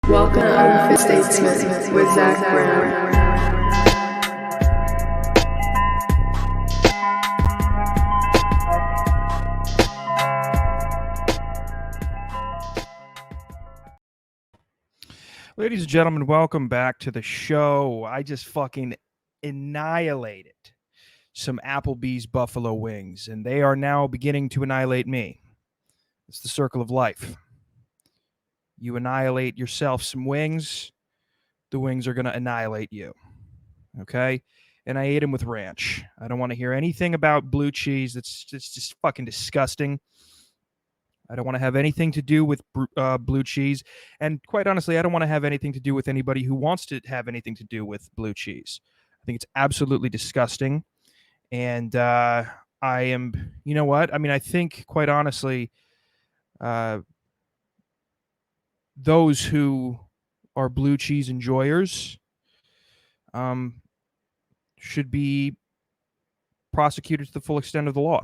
Welcome to Unfit Statesman with Zach Brown. Ladies and gentlemen, welcome back to the show. I just fucking annihilated some Applebee's buffalo wings, and they are now beginning to annihilate me. It's the circle of life. You annihilate yourself some wings, the wings are going to annihilate you. Okay? And I ate them with ranch. I don't want to hear anything about blue cheese. It's just fucking disgusting. I don't want to have anything to do with blue cheese. And quite honestly, I don't want to have anything to do with anybody who wants to have anything to do with blue cheese. I think it's absolutely disgusting. And I am, you know what? I mean, I think, quite honestly, those who are blue cheese enjoyers should be prosecuted to the full extent of the law.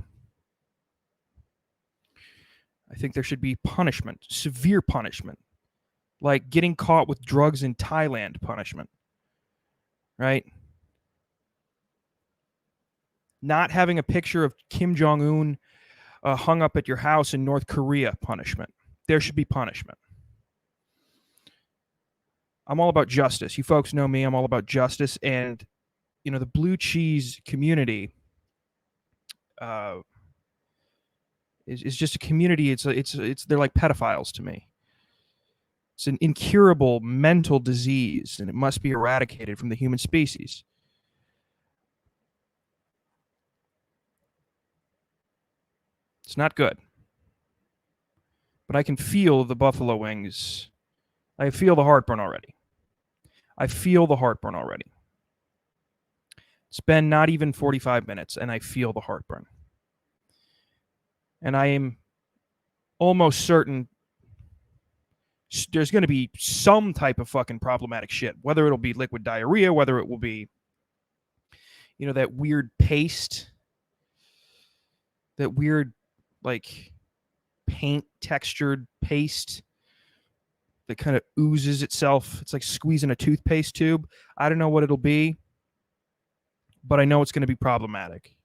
I think there should be punishment, severe punishment, like getting caught with drugs in Thailand punishment, right? Not having a picture of Kim Jong-un hung up at your house in North Korea punishment. There should be punishment. I'm all about justice. You folks know me. I'm all about justice. And, you know, the blue cheese community is just a community. It's they're like pedophiles to me. It's an incurable mental disease, and it must be eradicated from the human species. It's not good. But I can feel the buffalo wings. I feel the heartburn already. It's been not even 45 minutes, and I feel the heartburn. And I am almost certain there's going to be some type of fucking problematic shit, whether it'll be liquid diarrhea, whether it will be, you know, that weird paste, that weird, like, paint textured paste that kind of oozes itself. It's like squeezing a toothpaste tube. I don't know what it'll be, but I know it's going to be problematic.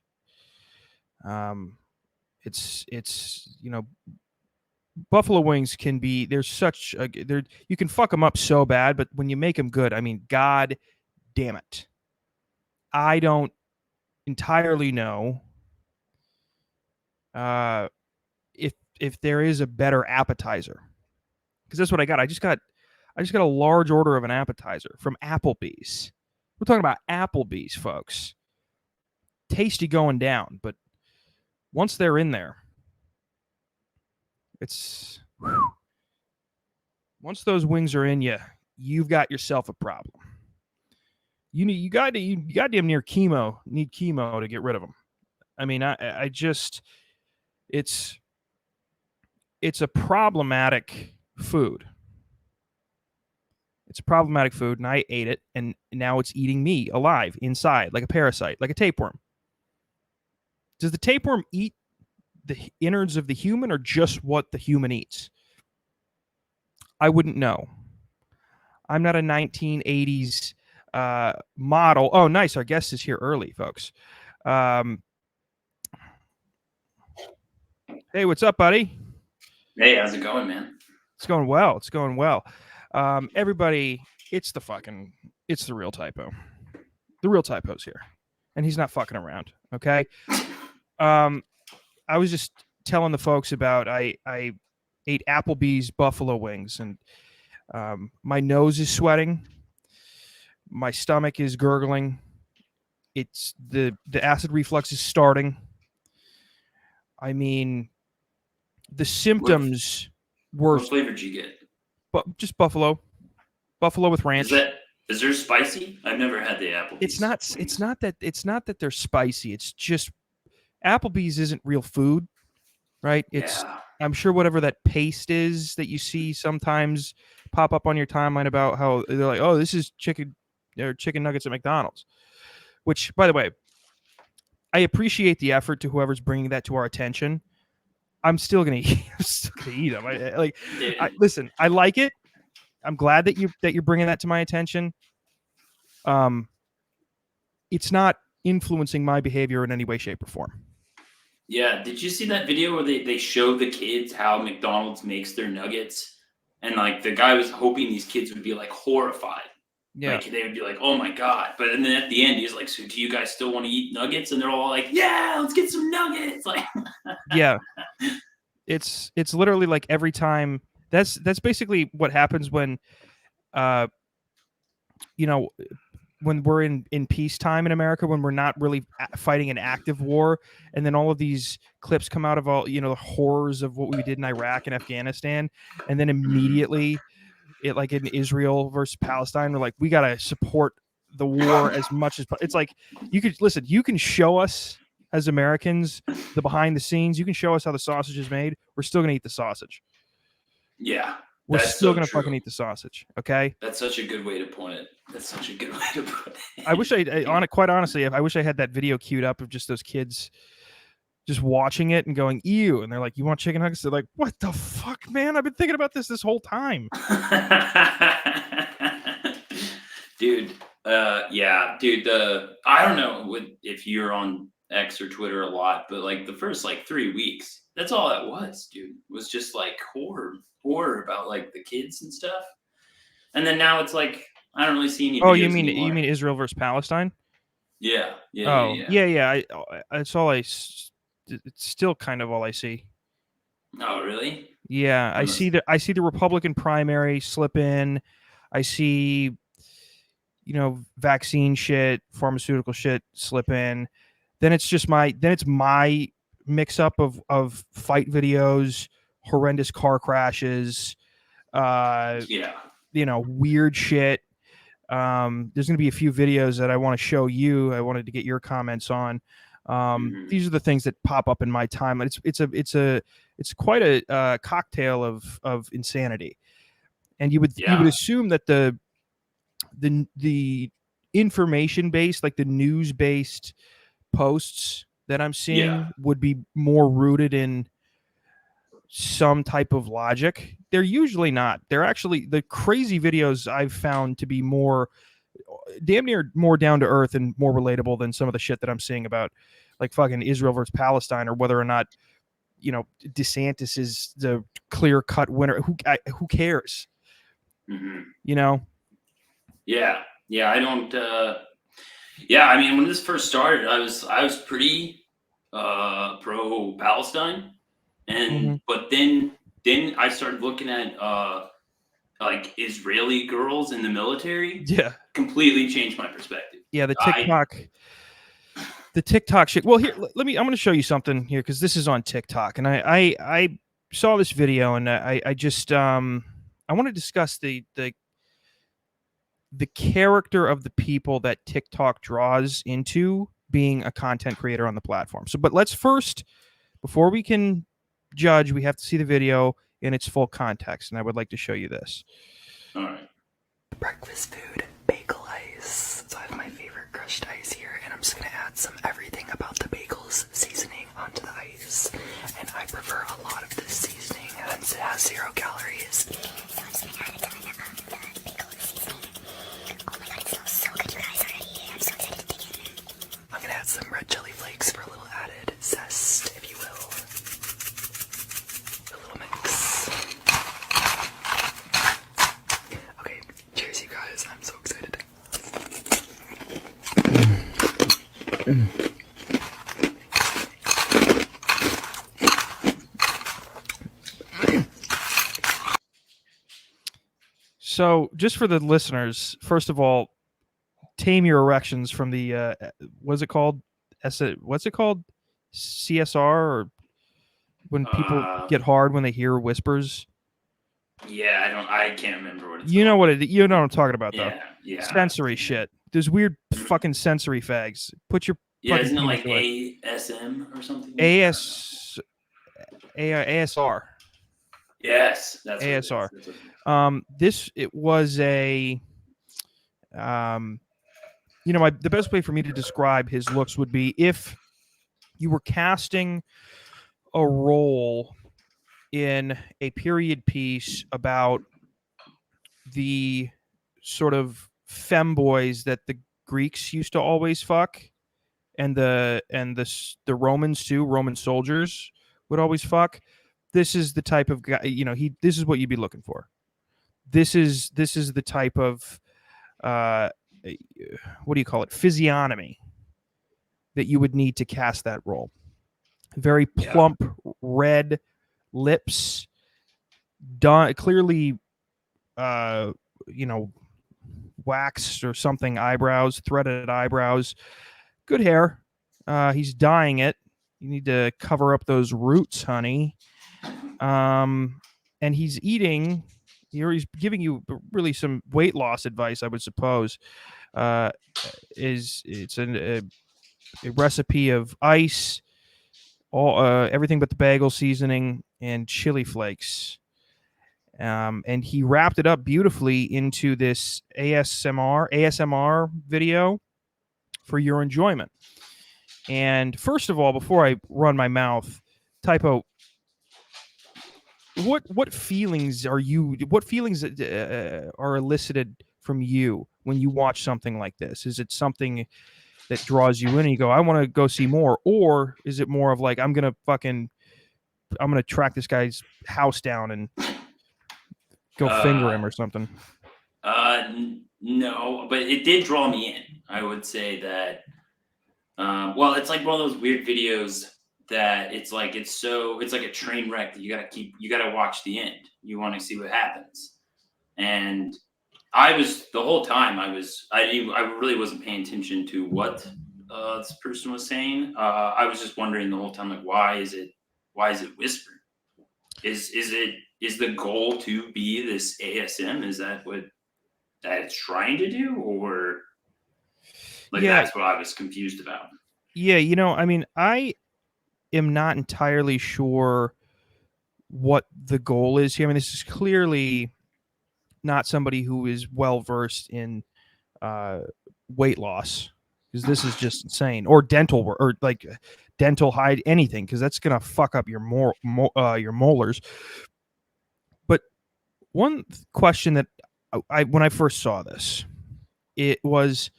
It's you know, buffalo wings can be, there's such a, you can fuck them up so bad, but when you make them good, I mean, god damn it. I don't entirely know if there is a better appetizer, because that's what I got. I just got a large order of an appetizer from Applebee's. We're talking about Applebee's, folks. Tasty going down, but once they're in there, it's whew. Once those wings are in you, you've got yourself a problem. You goddamn near need chemo to get rid of them. I mean, I just, it's a problematic food. It's a problematic food, and I ate it, and now it's eating me alive inside, like a parasite, like a tapeworm. Does the tapeworm eat the innards of the human, or just what the human eats? I wouldn't know. I'm not a 1980s model. Oh, nice. Our guest is here early, folks. Hey, what's up, buddy? Hey, how's it going, man? It's going well. Everybody, it's the real Typo. The real Typo's here, and he's not fucking around, okay? I was just telling the folks about I ate Applebee's buffalo wings, and my nose is sweating. My stomach is gurgling. It's the acid reflux is starting. I mean, the symptoms were. What flavor did you get? But just buffalo with ranch. Is there spicy? I've never had the Applebee's. It's not that they're spicy. It's just Applebee's isn't real food, right? I'm sure whatever that paste is that you see sometimes pop up on your timeline about how they're like, oh, this is chicken nuggets at McDonald's. Which, by the way, I appreciate the effort to whoever's bringing that to our attention. I'm still gonna eat them. Listen, I like it. I'm glad that you're bringing that to my attention. It's not influencing my behavior in any way, shape, or form. Yeah, did you see that video where they show the kids how McDonald's makes their nuggets? And like the guy was hoping these kids would be like horrified. Yeah. Like they would be like, "Oh my god!" But and then at the end, he's like, "So do you guys still want to eat nuggets?" And they're all like, "Yeah, let's get some nuggets!" Like, yeah, it's literally like every time. That's basically what happens when, you know, when we're in peacetime in America, when we're not really fighting an active war, and then all of these clips come out of all the horrors of what we did in Iraq and Afghanistan, and then immediately it like in Israel versus Palestine, we're like, we gotta support the war as much as it's like you can show us as Americans the behind the scenes, you can show us how the sausage is made. We're still gonna eat the sausage. yeah, We're that's still so gonna true. fucking eat the sausage. Okay. That's such a good way to put it. That's such a good way to put it. I wish quite honestly, I wish I had that video queued up of just those kids just watching it and going, ew. And they're like, you want chicken nuggets? They're like, what the fuck, man? I've been thinking about this whole time. Dude, yeah, dude, I don't know if you're on X or Twitter a lot, but like the first like 3 weeks, that's all it was, dude. Was just like horror about like the kids and stuff. And then now it's like I don't really see any Oh, videos you mean anymore. Israel versus Palestine? Yeah. Oh, yeah. It's all it's still kind of all I see. Oh, really? Yeah, I see the Republican primary slip in. I see, vaccine shit, pharmaceutical shit slip in. Then it's my mix up of fight videos, horrendous car crashes, Yeah. weird shit. There's going to be a few videos that I want to show you. I wanted to get your comments on. These are the things that pop up in my time. It's quite a cocktail of insanity. And you would assume that the information based, like the news based posts that I'm seeing would be more rooted in some type of logic. They're usually not. They're actually the crazy videos I've found to be damn near more down to earth and more relatable than some of the shit that I'm seeing about like fucking Israel versus Palestine, or whether or not DeSantis is the clear cut winner. Who cares? Yeah. I don't. Yeah, I mean, when this first started, I was pretty pro Palestine, and but then I started looking at like Israeli girls in the military. Yeah, completely changed my perspective. Yeah, the TikTok shit. Well, here, let me. I'm going to show you something here because this is on TikTok, and I saw this video, and I just I want to discuss the character of the people that TikTok draws into being a content creator on the platform. So, but let's first, before we can judge, we have to see the video in its full context, and I would like to show you this. All right. Breakfast food, bagel ice. So I have my favorite crushed ice here, and I'm just gonna add some everything about the bagels seasoning onto the ice. And I prefer a lot of this seasoning since it has 0 calories. I'm gonna add some red chili flakes for a little added zest, if you will. A little mix. Okay, cheers you guys, I'm so excited. So, just for the listeners, first of all, tame your erections from the what's it called? What's it called? CSR, or when people get hard when they hear whispers. Yeah, I can't remember what it's You know called. you know what I'm talking about, though. Yeah. Sensory shit. There's weird fucking sensory fags. Put your fucking isn't it penis like away. ASM or something? ASR. Yes, that's ASR. What it is. It was a the best way for me to describe his looks would be if you were casting a role in a period piece about the sort of femboys that the Greeks used to always fuck, and the Romans too, Roman soldiers would always fuck. This is the type of guy, this is what you'd be looking for. This is the type of what do you call it? Physiognomy that you would need to cast that role. Very plump, red lips, clearly waxed or something eyebrows, threaded eyebrows, good hair. He's dyeing it. You need to cover up those roots, honey. And he's eating. He's giving you really some weight loss advice, I would suppose. It's a recipe of ice, all everything but the bagel seasoning and chili flakes. And he wrapped it up beautifully into this ASMR video for your enjoyment. And first of all, before I run my mouth, Typo, what feelings are elicited from you when you watch something like this? Is it something that draws you in and you go, I want to go see more? Or is it more of like, I'm going to track this guy's house down and go finger him or something? No, but it did draw me in. I would say that, well, it's like one of those weird videos that it's like a train wreck that you gotta watch the end. You want to see what happens. And the whole time I really wasn't paying attention to what this person was saying. I was just wondering the whole time, like, why is it whispered? Is the goal to be this ASM? Is that what that it's trying to do, or that's what I was confused about? Yeah, I mean, I am not entirely sure what the goal is here. I mean, this is clearly not somebody who is well versed in weight loss, because this is just insane, or dental work, or like dental hide anything, because that's gonna fuck up your your molars. But one question that when I first saw this, it was,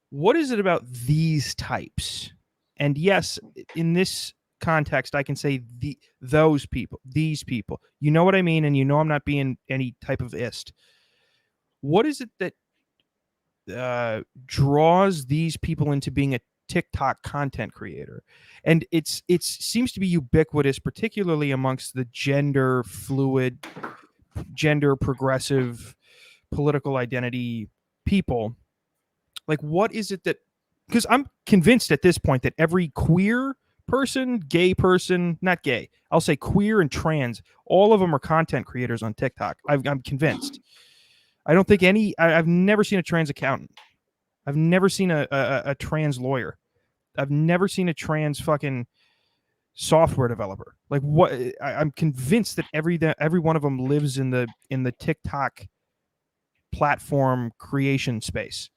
what is it about these types? And yes, in this context, I can say those people, these people. You know what I mean? And I'm not being any type of ist. What is it that draws these people into being a TikTok content creator? And it seems to be ubiquitous, particularly amongst the gender fluid, gender progressive, political identity people. Like, what is it that, because I'm convinced at this point that every queer person, gay person, not gay, I'll say queer and trans, all of them are content creators on TikTok. I'm convinced. I don't think I've never seen a trans accountant. I've never seen a trans lawyer. I've never seen a trans fucking software developer. Like, what? I'm convinced that every one of them lives in the TikTok platform creation space.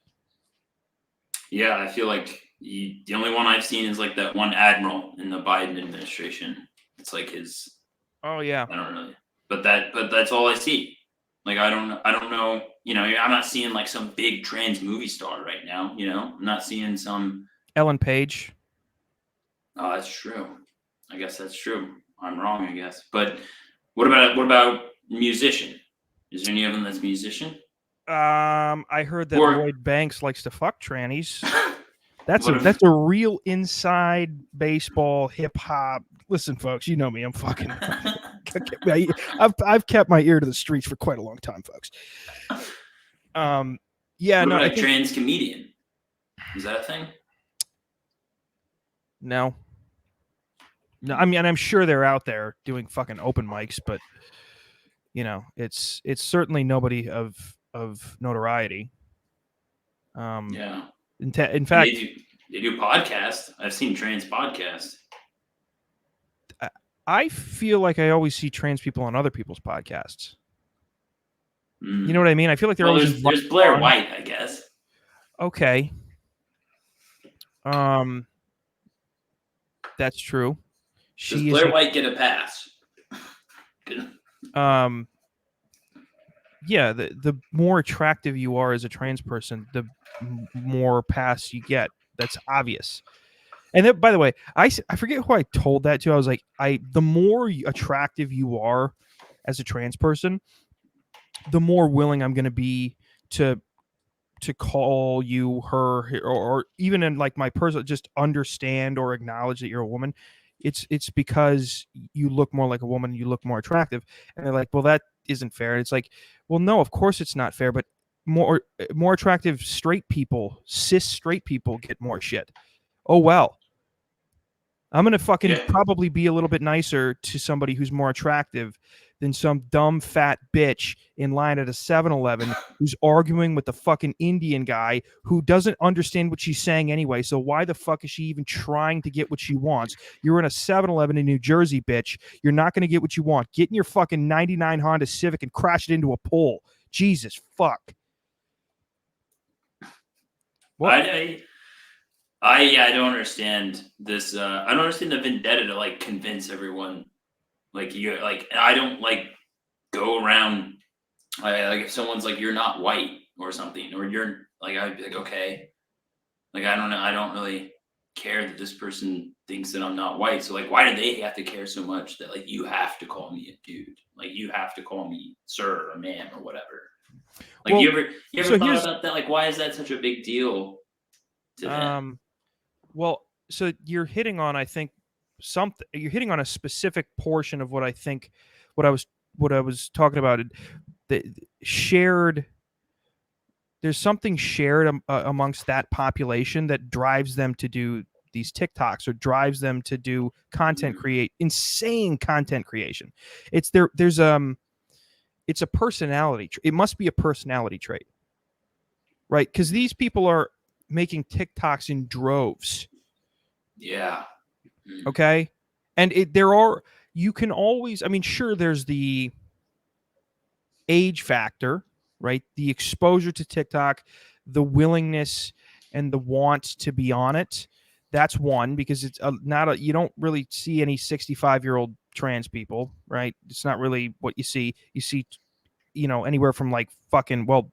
Yeah, I feel like the only one I've seen is like that one admiral in the Biden administration. It's like his. Oh yeah. I don't really, but that's all I see. Like, I don't know. I'm not seeing like some big trans movie star right now. I'm not seeing some Ellen Page. Oh, that's true. I guess that's true. I'm wrong, I guess. But what about musician? Is there any of them that's musician? I heard that Lloyd Banks likes to fuck trannies. That's a real inside baseball hip hop. Listen, folks, you know me. I'm fucking. I've kept my ear to the streets for quite a long time, folks. Yeah. What about a trans comedian? Is that a thing? No. I mean, I'm sure they're out there doing fucking open mics, but it's certainly nobody of notoriety. Yeah. In fact, they do podcasts. I've seen trans podcasts. I feel like I always see trans people on other people's podcasts. You know what I mean? I feel like there's Blair White, I guess. Okay. That's true. Does Blair White get a pass? yeah, the more attractive you are as a trans person, the more pass you get. That's obvious. And then, by the way, I forget who I told that to. I was like, the more attractive you are as a trans person, the more willing I'm going to be to call you her, or even in like my personal, just understand or acknowledge that you're a woman. It's because you look more like a woman, you look more attractive, and they're like, well, that isn't fair. And it's like, well, no, of course it's not fair, but more attractive straight people, cis straight people, get more shit. Oh well. I'm going to fucking probably be a little bit nicer to somebody who's more attractive than some dumb fat bitch in line at a 7-Eleven who's arguing with the fucking Indian guy who doesn't understand what she's saying anyway. So why the fuck is she even trying to get what she wants? You're in a 7-Eleven in New Jersey, bitch. You're not going to get what you want. Get in your fucking 99 Honda Civic and crash it into a pole. Jesus fuck. What? I don't understand this. I don't understand the vendetta to like convince everyone. Like you, like I don't like go around. Like if someone's like you're not white or something, or you're like I'd be like okay, like I don't know. I don't really care that this person thinks that I'm not white. So like, why do they have to care so much that like you have to call me a dude? Like you have to call me sir or ma'am or whatever. Like well, you ever thought about that? Like why is that such a big deal to them? Well, so you're hitting on, I think, something. You're hitting on a specific portion of what I think, what I was talking about. The shared. There's something shared amongst that population that drives them to do these TikToks or drives them to do insane content creation. It's there's it's a personality. It must be a personality trait, right? Because these people are making TikToks in droves. Yeah. Okay. And you can always, I mean, sure, there's the age factor, right? The exposure to TikTok, the willingness and the want to be on it. That's one, because it's you don't really see any 65-year-old trans people, right? It's not really what you see. You see, anywhere from like fucking, well,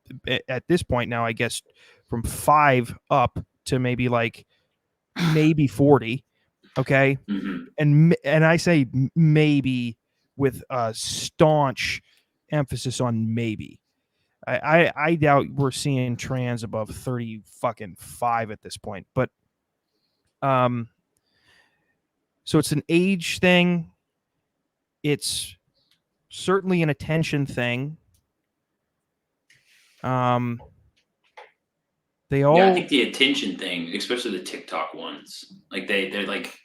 at this point now, I guess from 5 up to maybe 40. Okay. Mm-hmm. And I say maybe with a staunch emphasis on maybe. I doubt we're seeing trans above 35 at this point. But so it's an age thing. It's certainly an attention thing. They all. Yeah, I think the attention thing, especially the TikTok ones, like they're like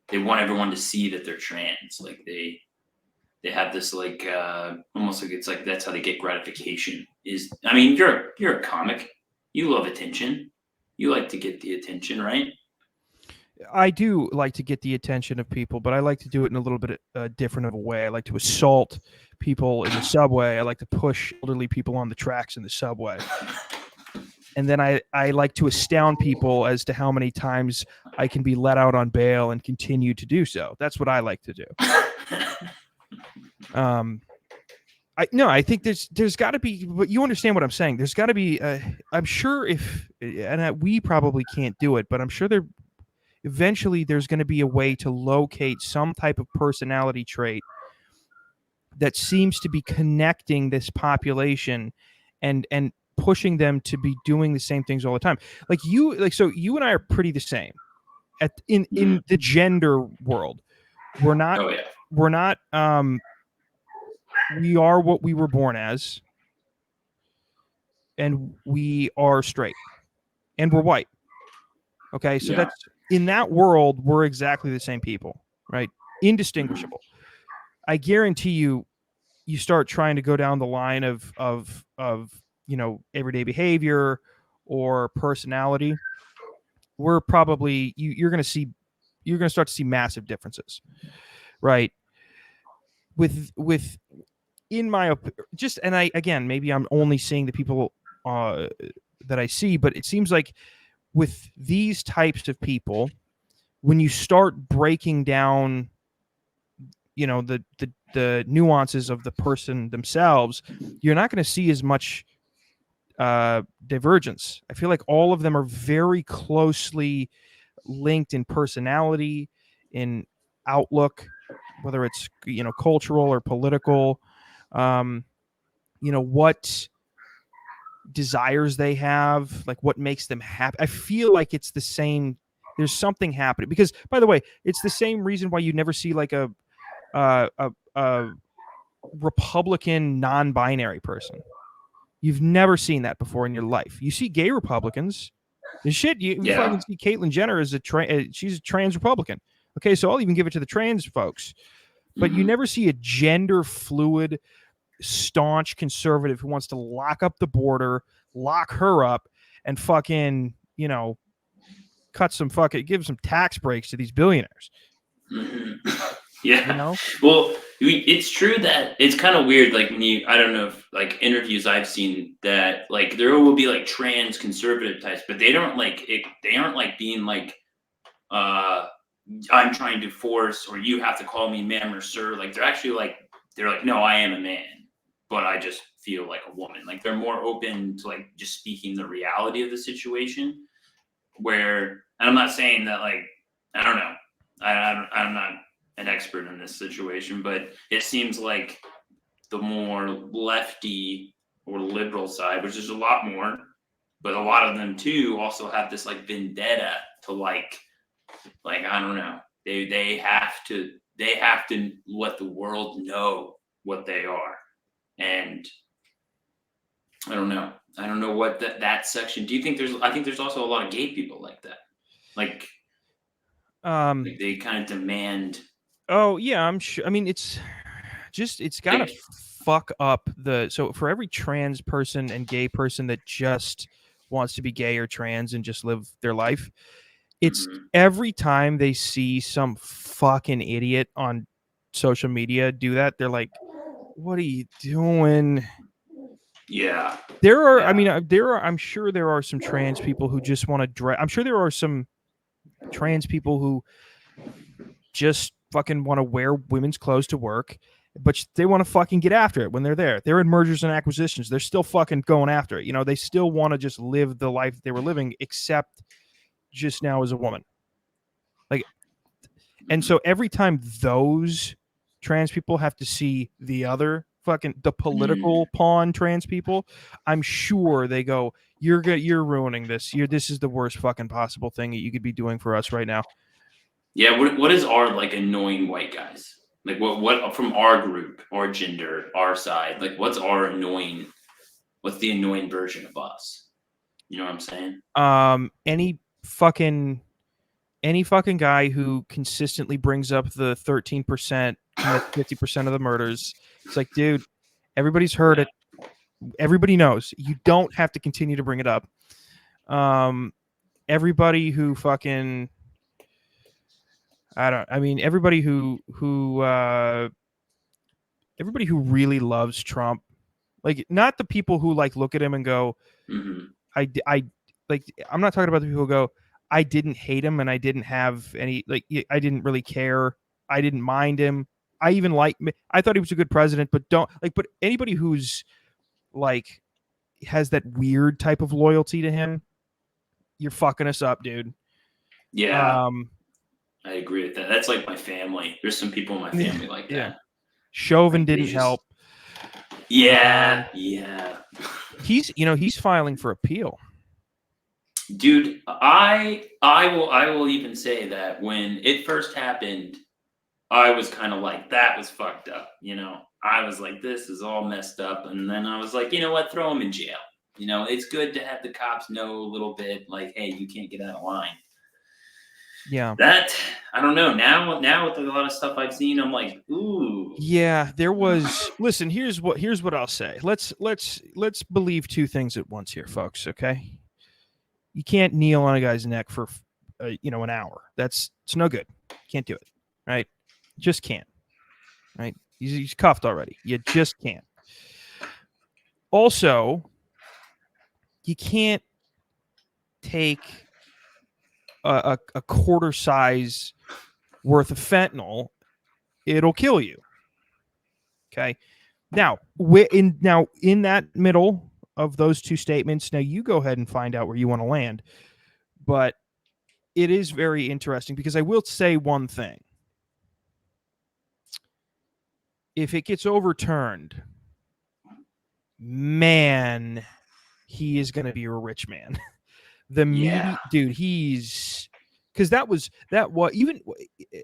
they want everyone to see that they're trans. Like they have this like almost like it's like that's how they get gratification. I mean, you're a comic, you love attention, you like to get the attention, right? I do like to get the attention of people, but I like to do it in a little bit different of a way. I like to assault people in the subway. I like to push elderly people on the tracks in the subway. And then I like to astound people as to how many times I can be let out on bail and continue to do so. That's what I like to do. I think there's got to be, but you understand what I'm saying. There's got to be, I'm sure we probably can't do it, but I'm sure eventually there's going to be a way to locate some type of personality trait that seems to be connecting this population and pushing them to be doing the same things all the time. So you and I are pretty the same in the gender world. We're not, we are what we were born as, and we are straight, and we're white. Okay, so that's in that world, we're exactly the same people, right? Indistinguishable. I guarantee you start trying to go down the line of everyday behavior or personality. We're probably you're going to start to see massive differences, right? With in my just, and I, again, maybe I'm only seeing the people that I see, but it seems like with these types of people, when you start breaking down, the nuances of the person themselves, you're not going to see as much divergence. I feel like all of them are very closely linked in personality, in outlook, whether it's cultural or political, what desires they have, like what makes them happy. I feel like it's the same. There's something happening because, by the way, it's the same reason why you never see like a Republican non-binary person. You've never seen that before in your life. You see gay Republicans. And shit, you fucking see Caitlyn Jenner as she's a trans Republican. Okay, so I'll even give it to the trans folks. But you never see a gender fluid, staunch conservative who wants to lock up the border, lock her up, and fucking, give some tax breaks to these billionaires. Yeah. Well, it's true that it's kind of weird. Like when I don't know if like interviews I've seen that like there will be like trans conservative types, but they don't like it. They aren't like being like, I'm trying to force, or you have to call me ma'am or sir. Like they're like, no, I am a man, but I just feel like a woman. Like they're more open to like just speaking the reality of the situation. And I'm not saying that like, I don't know. I'm not an expert in this situation, but it seems like the more lefty or liberal side, which is a lot more, but a lot of them too also have this like vendetta to like I don't know. They have to let the world know what they are. And I don't know what that section. Do you think I think there's also a lot of gay people like that. Like they kind of demand. Oh yeah, I'm sure. I mean, it's got to fuck up so for every trans person and gay person that just wants to be gay or trans and just live their life, it's every time they see some fucking idiot on social media do that, they're like, what are you doing? Yeah. I'm sure there are some trans people who just want to I'm sure there are some trans people who just fucking want to wear women's clothes to work, but they want to fucking get after it when they're there. They're in mergers and acquisitions. They're still fucking going after it. They still want to just live the life they were living, except just now as a woman. Like, and so every time those trans people have to see the other the political pawn trans people, I'm sure they go, you're ruining this. This is the worst fucking possible thing that you could be doing for us right now. Yeah, what is our like annoying white guys? Like what from our group, our gender, our side? Like what's the annoying version of us? You know what I'm saying? Any fucking guy who consistently brings up the 13% commits 50% of the murders. It's like, dude, everybody's heard it. Everybody knows. You don't have to continue to bring it up. Everybody who fucking everybody who really loves Trump, like not the people who like look at him and go, I'm not talking about the people who go, I didn't hate him and I didn't have any, like, I didn't really care. I didn't mind him. I thought he was a good president, but but anybody who's like has that weird type of loyalty to him, you're fucking us up, dude. Yeah. I agree with that. That's like my family. There's some people in my family like that. Chauvin didn't help. Yeah. Yeah. He's filing for appeal. Dude, I will even say that when it first happened, I was kind of like, that was fucked up. I was like, this is all messed up. And then I was like, you know what? Throw him in jail. It's good to have the cops know a little bit, like, hey, you can't get out of line. Yeah. That, I don't know. Now with a lot of stuff I've seen, I'm like, ooh. Yeah, there was. Listen, here's what I'll say. Let's believe two things at once here, folks. Okay. You can't kneel on a guy's neck for, an hour. It's no good. Can't do it. Right? Just can't. Right? He's cuffed already. You just can't. Also, you can't take a quarter size worth of fentanyl it'll kill you. Okay. Now, in that middle of those two statements, now you go ahead and find out where you want to land. But it is very interesting because I will say one thing. If it gets overturned, man, he is going to be a rich man. The media, dude, he's because that was even.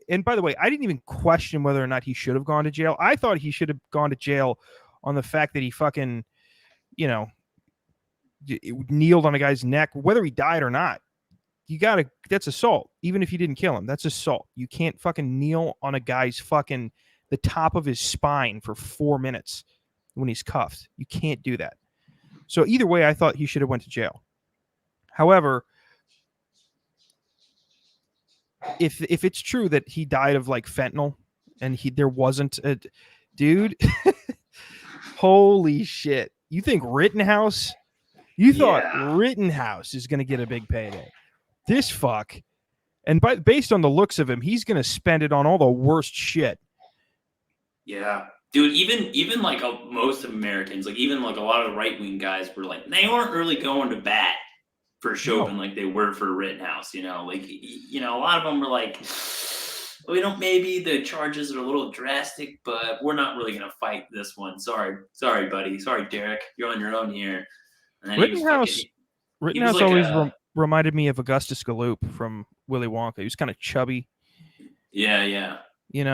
And by the way, I didn't even question whether or not he should have gone to jail. I thought he should have gone to jail on the fact that he fucking, kneeled on a guy's neck, whether he died or not. That's assault. Even if you didn't kill him, that's assault. You can't fucking kneel on a guy's fucking the top of his spine for 4 minutes when he's cuffed. You can't do that. So either way, I thought he should have went to jail. However, if it's true that he died of like fentanyl and there wasn't a dude, holy shit. You think Rittenhouse? You thought Rittenhouse is going to get a big payday. This fuck, and based on the looks of him, he's going to spend it on all the worst shit. Yeah, dude. Even like most of Americans, like even like a lot of the right wing guys were like, they weren't really going to bat for Chauvin like they were for Rittenhouse. Like a lot of them were like, maybe the charges are a little drastic, but we're not really going to fight this one. Sorry, buddy. Sorry, Derek. You're on your own here. And then Rittenhouse always reminded me of Augustus Gloop from Willy Wonka. He was kind of chubby. Yeah. He's he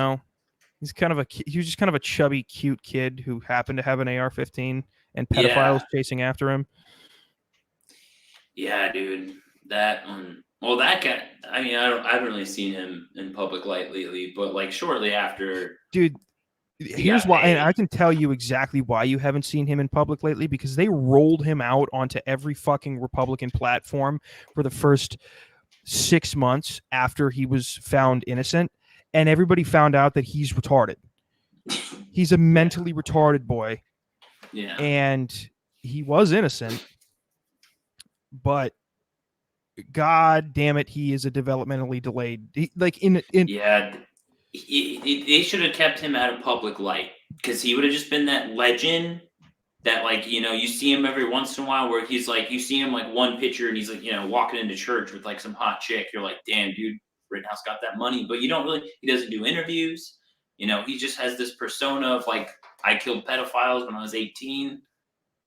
was just kind of a chubby, cute kid who happened to have an AR-15 and pedophiles chasing after him. Yeah, dude. That one. Well, that guy. I mean, I haven't really seen him in public light lately, but like shortly after, dude. Here's why, and I can tell you exactly why you haven't seen him in public lately, because they rolled him out onto every fucking Republican platform for the first 6 months after he was found innocent, and everybody found out that he's retarded. He's a mentally retarded boy. Yeah. And he was innocent, but God damn it, he is a developmentally delayed. Yeah. They should have kept him out of public light, because he would have just been that legend that, like, you see him every once in a while where he's like, you see him like one picture and he's like, walking into church with like some hot chick. You're like, damn, dude, Rittenhouse got that money. But he doesn't do interviews. He just has this persona of like, I killed pedophiles when I was 18.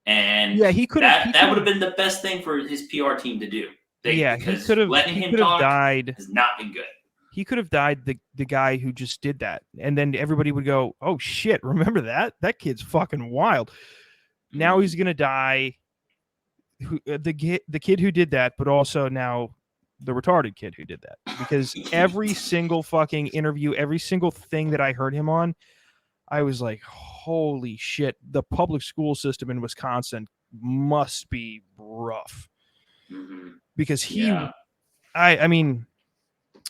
And he could have. That would have been the best thing for his PR team to do. He could have. Letting him talk died. has not been good. He could have died the guy who just did that. And then everybody would go, oh, shit, remember that? That kid's fucking wild. Now he's going to die. The kid who did that, but also now the retarded kid who did that. Because every single fucking interview, every single thing that I heard him on, I was like, holy shit, the public school system in Wisconsin must be rough. Because I mean...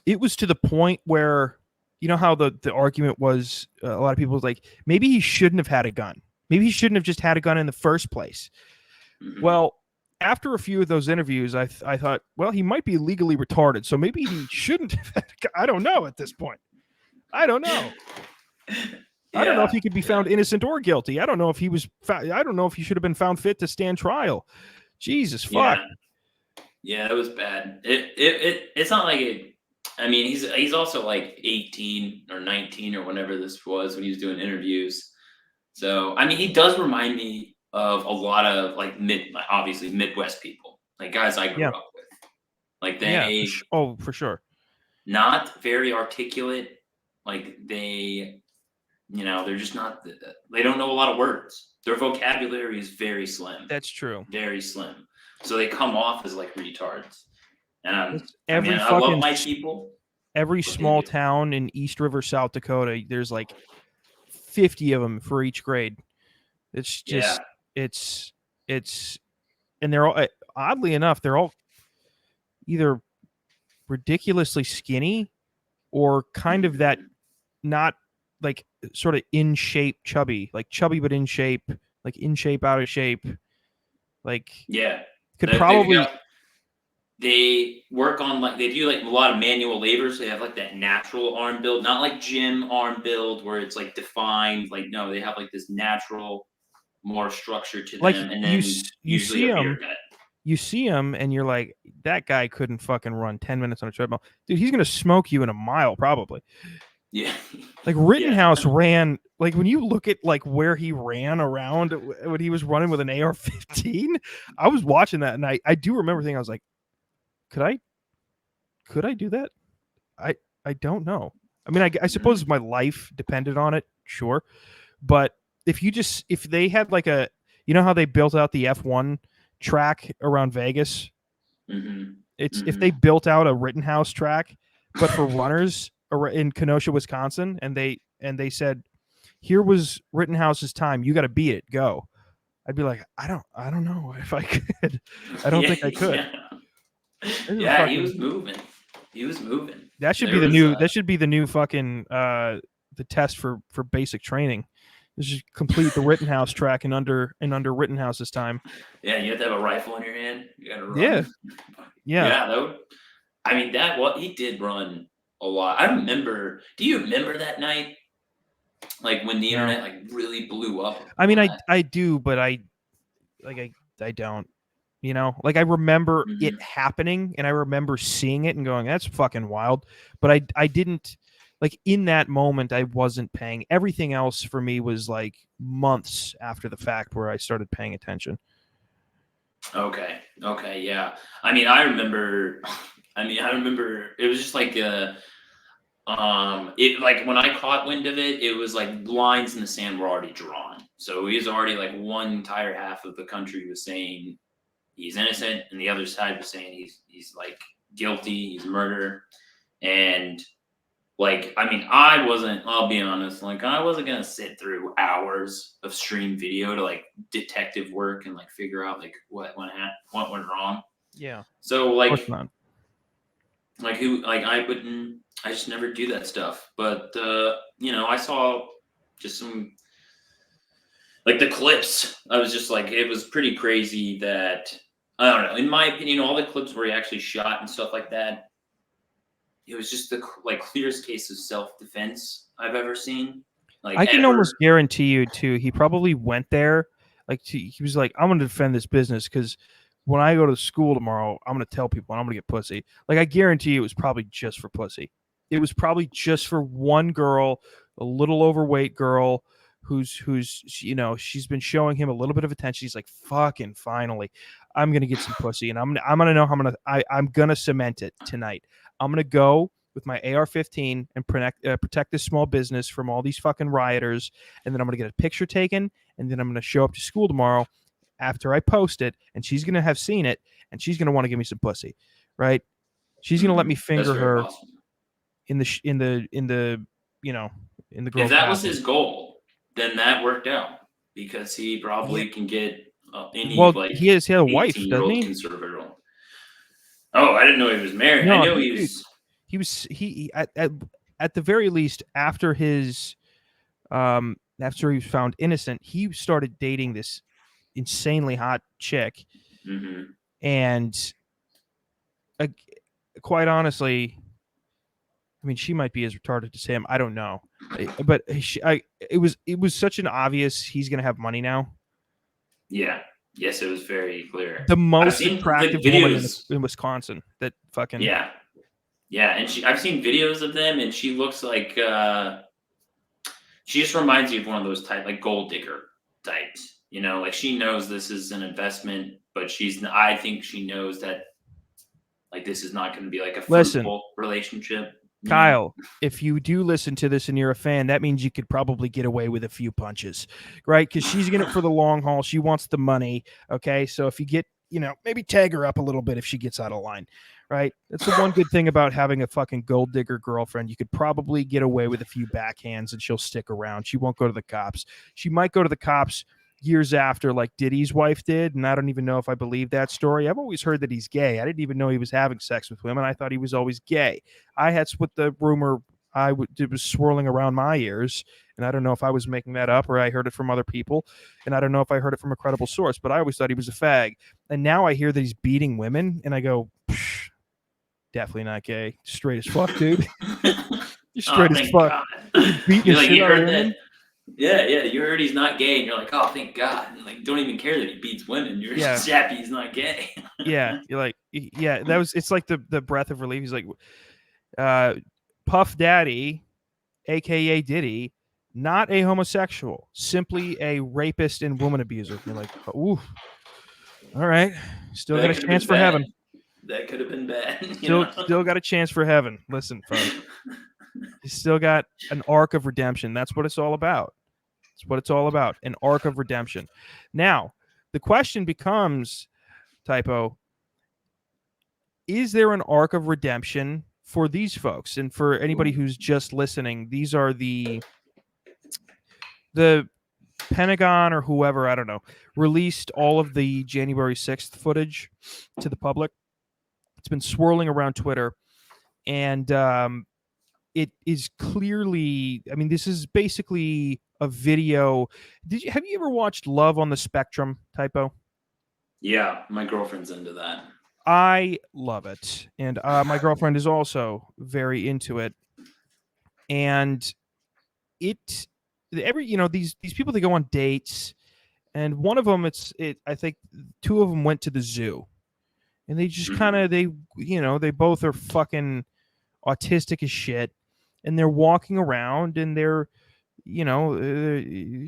It was to the point where, how the argument was, a lot of people was like, maybe he shouldn't have had a gun. Maybe he shouldn't have just had a gun in the first place. Well, after a few of those interviews, I thought, well, he might be legally retarded, so maybe he shouldn't have had a gun. I don't know at this point. I don't know. I don't know if he could be found innocent or guilty. I don't know if he was. I don't know if he should have been found fit to stand trial. Jesus fuck. Yeah, it was bad. It's not like it. I mean, he's also like 18 or 19 or whenever this was when he was doing interviews. So, I mean, he does remind me of a lot of like obviously Midwest people, like guys I grew up with. Like they, for sure, not very articulate. Like they're just not. They don't know a lot of words. Their vocabulary is very slim. That's true. Very slim. So they come off as like retards. And I love my people. Every small town in East River, South Dakota, there's like 50 of them for each grade. It's just, and they're all, oddly enough, they're all either ridiculously skinny or kind of that, not like sort of in shape chubby, like chubby but in shape, like in shape, out of shape. Like, could they work on like they do like a lot of manual labor, so they have like that natural arm build, not like gym arm build where it's like defined. Like no, they have like this natural, more structure to Like them, and you then you usually see a beer him, gut. you see him, and you're like, that guy couldn't fucking run 10 minutes on a treadmill, dude. He's gonna smoke you in a mile probably. Yeah, Like yeah, Rittenhouse ran, like when you look at like where he ran around when he was running with an AR-15, I was watching that and I do remember thinking, I was like, could I do that? I I don't know. I mean, I suppose my life depended on it, sure, but if they had like a, you know how they built out the F1 track around Vegas, if they built out a Rittenhouse track, but for runners in Kenosha, Wisconsin, and they said, here was Rittenhouse's time, you got to beat it, go. I'd be like, I don't know if I could. I don't think I could. Yeah, he was moving. He was moving. That should There be the was, new. That should be the new fucking the test for basic training. Just complete the Rittenhouse track in under Rittenhouse's time. Yeah, you have to have a rifle in your hand. You got to run. Yeah. Yeah. That would, I mean, he did run a lot. I remember. Do you remember that night? Like when the internet like really blew up. I mean, I do, but I don't. You know, like I remember it happening, and I remember seeing it and going, "That's fucking wild." But I didn't, like, in that moment. I wasn't paying. Everything else for me was like months after the fact where I started paying attention. Okay. Yeah. I mean, I remember. It was just like it like when I caught wind of it, it was like lines in the sand were already drawn. So he was already like one entire half of the country was saying he's innocent, and the other side was saying he's like guilty, he's murder. And like, I mean, I'll be honest, like I wasn't gonna sit through hours of stream video to like detective work and like figure out like what went wrong. Yeah. So Of course like not. I just never do that stuff. But I saw just some like the clips. I was just like, it was pretty crazy that, I don't know, in my opinion, all the clips where he actually shot and stuff like that, it was just the like clearest case of self-defense I've ever seen. Like I can almost guarantee you too, he probably went there he was like, I'm gonna defend this business because when I go to school tomorrow, I'm gonna tell people and I'm gonna get pussy. Like I guarantee you it was probably just for pussy. It was probably just for one girl, a little overweight girl who's she's been showing him a little bit of attention. He's like, fucking finally, I'm gonna get some pussy, and I'm gonna know how I'm gonna cement it tonight. I'm gonna go with my AR-15 and protect this small business from all these fucking rioters, and then I'm gonna get a picture taken, and then I'm gonna show up to school tomorrow after I post it, and she's gonna have seen it, and she's gonna want to give me some pussy, right? She's gonna let me finger her in the girl's If that was bathroom. his goal, then that worked out because he probably can get any he had a wife, doesn't he? Conservative. Oh, I didn't know he was married. No, I know he was. He at the very least after his after he was found innocent, he started dating this insanely hot chick, and quite honestly, I mean, she might be as retarded as him. I don't know, but it was such an obvious he's gonna have money now. Yeah. Yes, it was very clear. The most attractive woman in Wisconsin. That fucking yeah, and I've seen videos of them, and she looks like she just reminds you of one of those type like gold digger types. You know, like she knows this is an investment, but I think she knows that like this is not going to be like a fruitful relationship. Kyle, if you do listen to this and you're a fan, that means you could probably get away with a few punches, right? Because she's in it for the long haul. She wants the money. Okay. So if you get, maybe tag her up a little bit if she gets out of line, right? That's the one good thing about having a fucking gold digger girlfriend. You could probably get away with a few backhands and she'll stick around. She won't go to the cops. She might go to the cops years after, like Diddy's wife did, and I don't even know if I believe that story. I've always heard that he's gay. I didn't even know he was having sex with women. I thought he was always gay. That's what the rumor it was swirling around my ears, and I don't know if I was making that up or I heard it from other people, and I don't know if I heard it from a credible source, but I always thought he was a fag. And now I hear that he's beating women, and I go, definitely not gay. Straight as fuck, dude. You're Oh, straight as thank fuck. God. You're beating You're the like, shit you out of heard women. that? Yeah, you heard he's not gay, and you're like, oh, thank God. And like, don't even care that he beats women. You're Yeah. just happy he's not gay. Yeah, you're like, yeah, it's like the breath of relief. He's like, Puff Daddy, aka Diddy, not a homosexual, simply a rapist and woman abuser. You're like, ooh, all right, still That got a could've chance been for bad. heaven. That could have been bad. You Still, know? still got a chance for heaven. Listen, folks, you still got an arc of redemption. That's what it's all about. That's what it's all about. An arc of redemption. Now, the question becomes, Typo, is there an arc of redemption for these folks? And for anybody who's just listening, these are the Pentagon or whoever, I don't know, released all of the January 6th footage to the public. It's been swirling around Twitter, and it is clearly, I mean, this is basically a video. Have you ever watched Love on the Spectrum, Typo? Yeah, my girlfriend's into that. I love it, and my girlfriend is also very into it. And it, these people, they go on dates, and one of them, I think two of them went to the zoo, and they just kind of they both are fucking autistic as shit, and they're walking around, and they're they're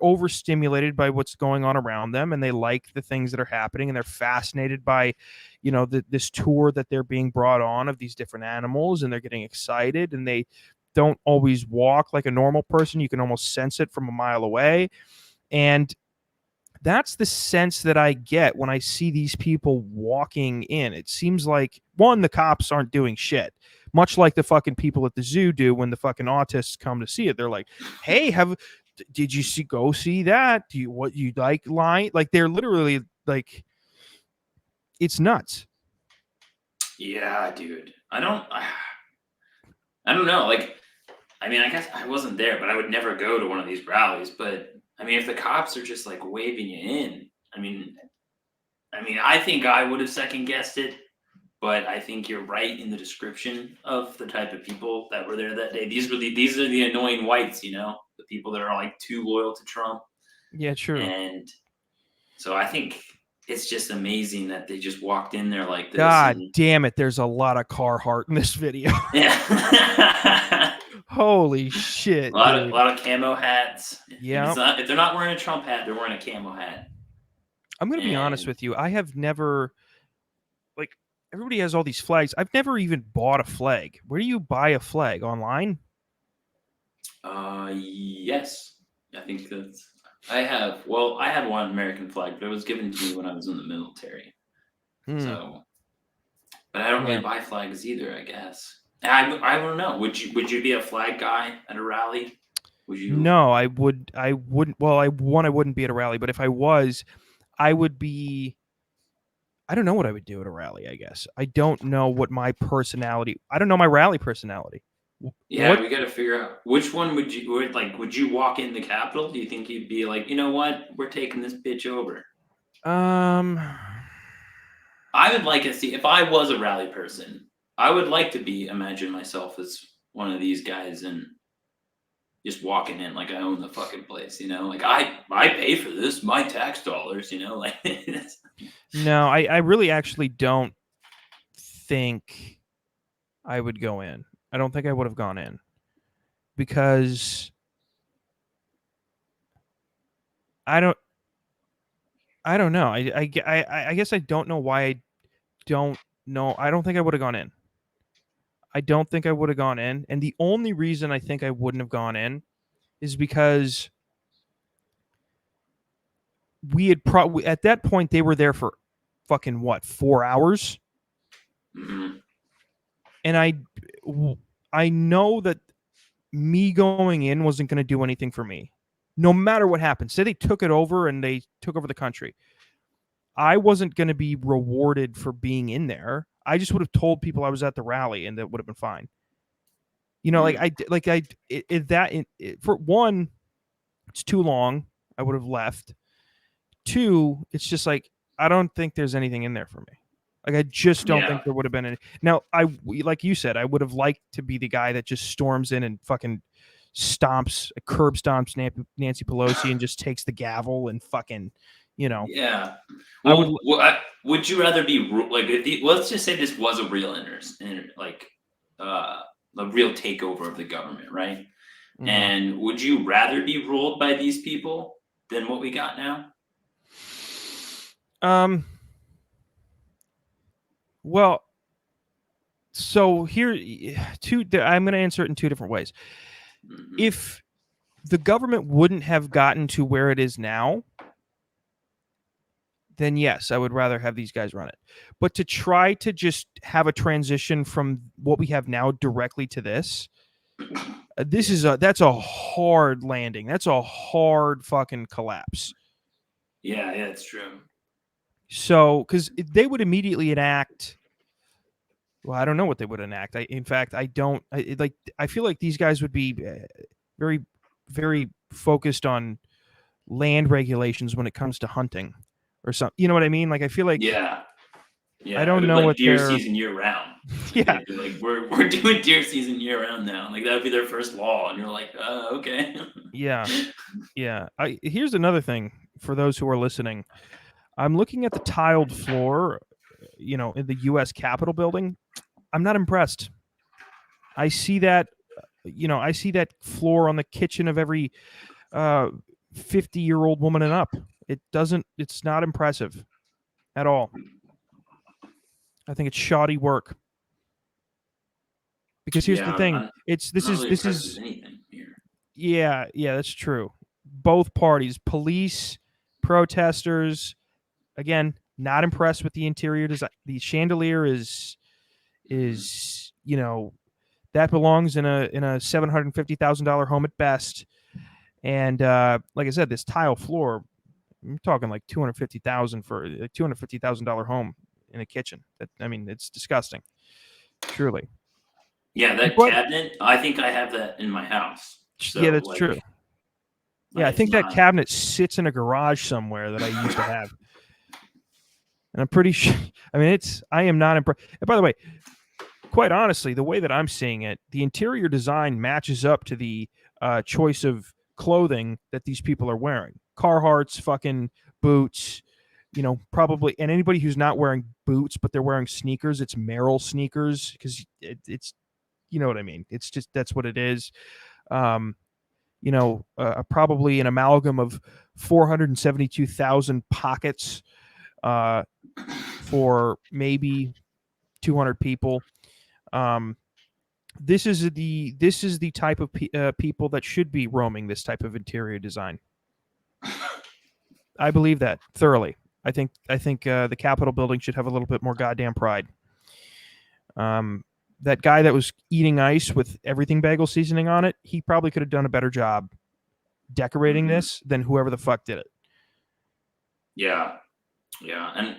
overstimulated by what's going on around them, and they like the things that are happening, and they're fascinated by this tour that they're being brought on of these different animals, and they're getting excited, and they don't always walk like a normal person. You can almost sense it from a mile away. And that's the sense that I get when I see these people walking in. It seems like, one, the cops aren't doing shit, much like the fucking people at the zoo do when the fucking autists come to see it. They're like, hey, did you go see that? Do you like lying? Like, they're literally like, it's nuts. Yeah, dude. I don't know. Like, I mean, I guess I wasn't there, but I would never go to one of these rallies. But I mean, if the cops are just like waving you in, I mean, I think I would have second guessed it, but I think you're right in the description of the type of people that were there that day. These are the annoying whites, the people that are like too loyal to Trump. Yeah, true. And so I think it's just amazing that they just walked in there like this. God damn it! There's a lot of Carhartt in this video. Yeah. Holy shit! A lot of camo hats. Yeah. If they're not wearing a Trump hat, they're wearing a camo hat. I'm gonna be honest with you. I have never, like, everybody has all these flags. I've never even bought a flag. Where do you buy a flag? Online? Yes. I think I had one American flag, but it was given to me when I was in the military. So, but I don't really buy flags either, I guess. I don't know. Would you be a flag guy at a rally? Would you? No, I wouldn't. Well, I wouldn't be at a rally, but if I was, I would be. I don't know what I would do at a rally, I guess. I don't know what my personality. I don't know my rally personality. Yeah, we got to figure out which one would you walk in the Capitol? Do you think you'd be like, you know what, we're taking this bitch over? I would like to see, if I was a rally person, I would like to imagine myself as one of these guys and just walking in like I own the fucking place, like I pay for this, my tax dollars, like. No, I really actually don't think I would go in. I don't think I would have gone in because I don't know. I guess I don't know why I don't know. I don't think I would have gone in. I don't think I would have gone in. And the only reason I think I wouldn't have gone in is because we had at that point, they were there for fucking 4 hours. Mm-hmm. And I know that me going in wasn't going to do anything for me. No matter what happened. Say they took it over and they took over the country. I wasn't going to be rewarded for being in there. I just would have told people I was at the rally, and that would have been fine. For one, it's too long. I would have left. Two, it's just like, I don't think there's anything in there for me. Like, I just don't think there would have been any. Now, like you said, I would have liked to be the guy that just storms in and fucking curb stomps Nancy Pelosi and just takes the gavel and fucking, Yeah. Well, would you rather be like, let's just say this was a real a real takeover of the government, right? Mhm. And would you rather be ruled by these people than what we got now? Well, so here, I'm going to answer it in two different ways. Mhm. If the government wouldn't have gotten to where it is now, then yes, I would rather have these guys run it. But to try to just have a transition from what we have now directly to this, that's a hard landing. That's a hard fucking collapse. Yeah, it's true. So, because they would immediately enact. Well, I don't know what they would enact. In fact, I don't. I feel like these guys would be very, very focused on land regulations when it comes to hunting, or something. You know what I mean? Like, I feel like I don't know what deer they're season year round. Yeah. They'd be like, we're doing deer season year round now. Like that would be their first law, and you're like, okay. Yeah. Here's another thing for those who are listening. I'm looking at the tiled floor, in the U.S. Capitol building. I'm not impressed. I see that, I see that floor on the kitchen of every 50-year-old woman and up. It's not impressive at all. I think it's shoddy work. Because here's the thing. This is anything here. Yeah, that's true. Both parties, police, protesters, again, not impressed with the interior design. The chandelier is that belongs in a $750,000 home at best. And like I said, this tile floor, I'm talking like $250,000 for a $250,000 home in a kitchen. It's disgusting, truly. Yeah, that cabinet. I think I have that in my house. So, yeah, that's true. Yeah, I think that cabinet sits in a garage somewhere that I used to have. And I'm pretty sure. I am not impressed. And by the way, quite honestly, the way that I'm seeing it, the interior design matches up to the choice of clothing that these people are wearing. Carhartt's, fucking boots, probably. And anybody who's not wearing boots, but they're wearing sneakers, it's Merrell sneakers, because it's, you know what I mean? It's just, that's what it is. Probably an amalgam of 472,000 pockets for maybe 200 people. This is the type of people that should be roaming this type of interior design. I believe that thoroughly. I think the Capitol building should have a little bit more goddamn pride. That guy that was eating ice with everything bagel seasoning on it, he probably could have done a better job decorating this than whoever the fuck did it. Yeah, and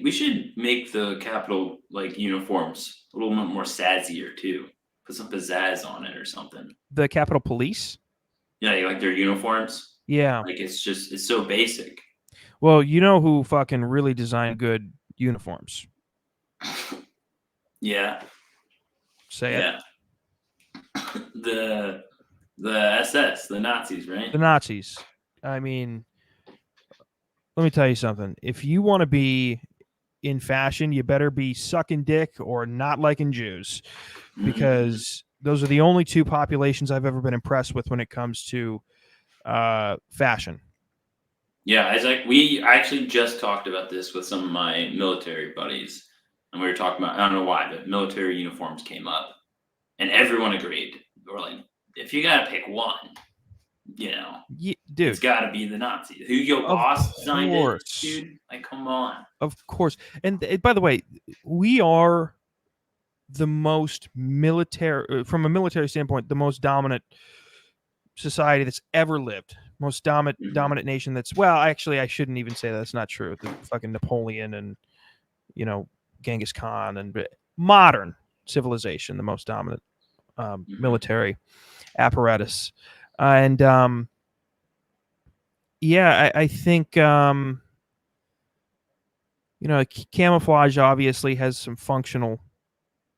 we should make the Capitol uniforms a little bit more sassier too. Put some pizzazz on it or something. The Capitol Police? Yeah, you like their uniforms? Yeah. Like it's so basic. Well, you know who fucking really designed good uniforms? Yeah. Say it. The SS, the Nazis, right? The Nazis. Let me tell you something. If you want to be in fashion, you better be sucking dick or not liking Jews, because those are the only two populations I've ever been impressed with when it comes to fashion. Yeah, we actually just talked about this with some of my military buddies, and we were talking about, I don't know why, but military uniforms came up, and everyone agreed. We're like, if you gotta pick one, dude, it's gotta be the Nazis. Hugo Boss designed it, dude. Like, come on. Of course. And by the way, we are the most military, from a military standpoint, the most dominant society that's ever lived. Most dominant nation that's, well, actually, I shouldn't even say that. That's not true. The fucking Napoleon and, Genghis Khan and modern civilization, the most dominant military apparatus. And I think you know, camouflage obviously has some functional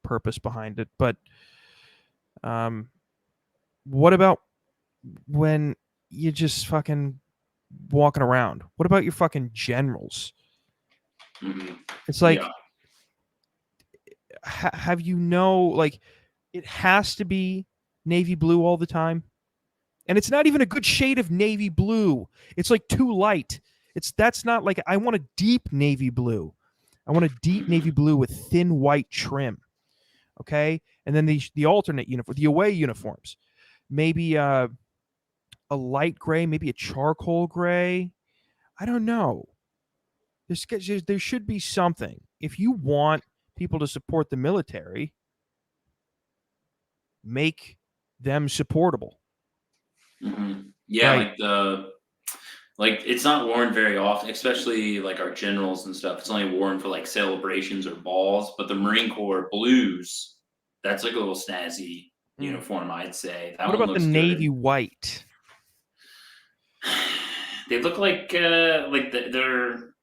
purpose behind it, but what about when you just fucking walking around? What about your fucking generals? Mhm. It's like, Yeah. have you like, it has to be navy blue all the time, and it's not even a good shade of navy blue. It's like too light. That's not like, I want a deep navy blue. I want a deep navy blue with thin white trim. Okay, and then the alternate uniform, the away uniforms, maybe a light gray, maybe a charcoal gray. I don't know. There should be something. If you want people to support the military, make them supportable. Mm-hmm. Yeah, Right. like it's not worn very often, especially like our generals and stuff. It's only worn for like celebrations or balls. But the Marine Corps blues, that's like a little snazzy uniform, I'd say. That What one about the looks navy good. white? They look like they're.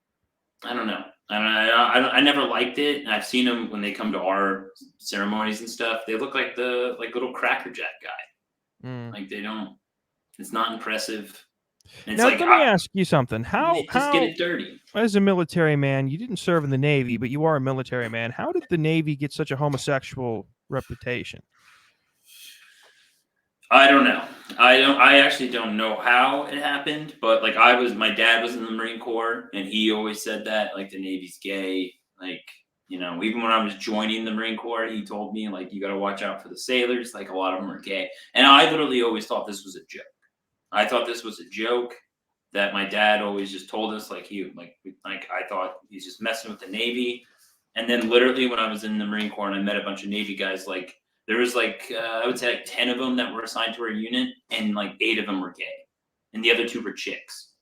I don't know. I never liked it. I've seen them when they come to our ceremonies and stuff. They look like the little Cracker Jack guy. Mm. Like they don't. It's not impressive. And it's Now, like let me ask you something. they just get it dirty. As a military man, you didn't serve in the Navy, but you are a military man. How did the Navy get such a homosexual reputation? I don't know. I actually don't know how it happened, but like my dad was in the Marine Corps, and he always said that like the Navy's gay. Like even when I was joining the Marine Corps, he told me like you got to watch out for the sailors. Like a lot of them are gay, and I literally always thought this was a joke. I thought this was a joke that my dad always just told us. Like I thought he's just messing with the Navy, and then literally when I was in the Marine Corps and I met a bunch of Navy guys, like there was I would say like 10 of them that were assigned to our unit, and like 8 of them were gay, and the other 2 were chicks.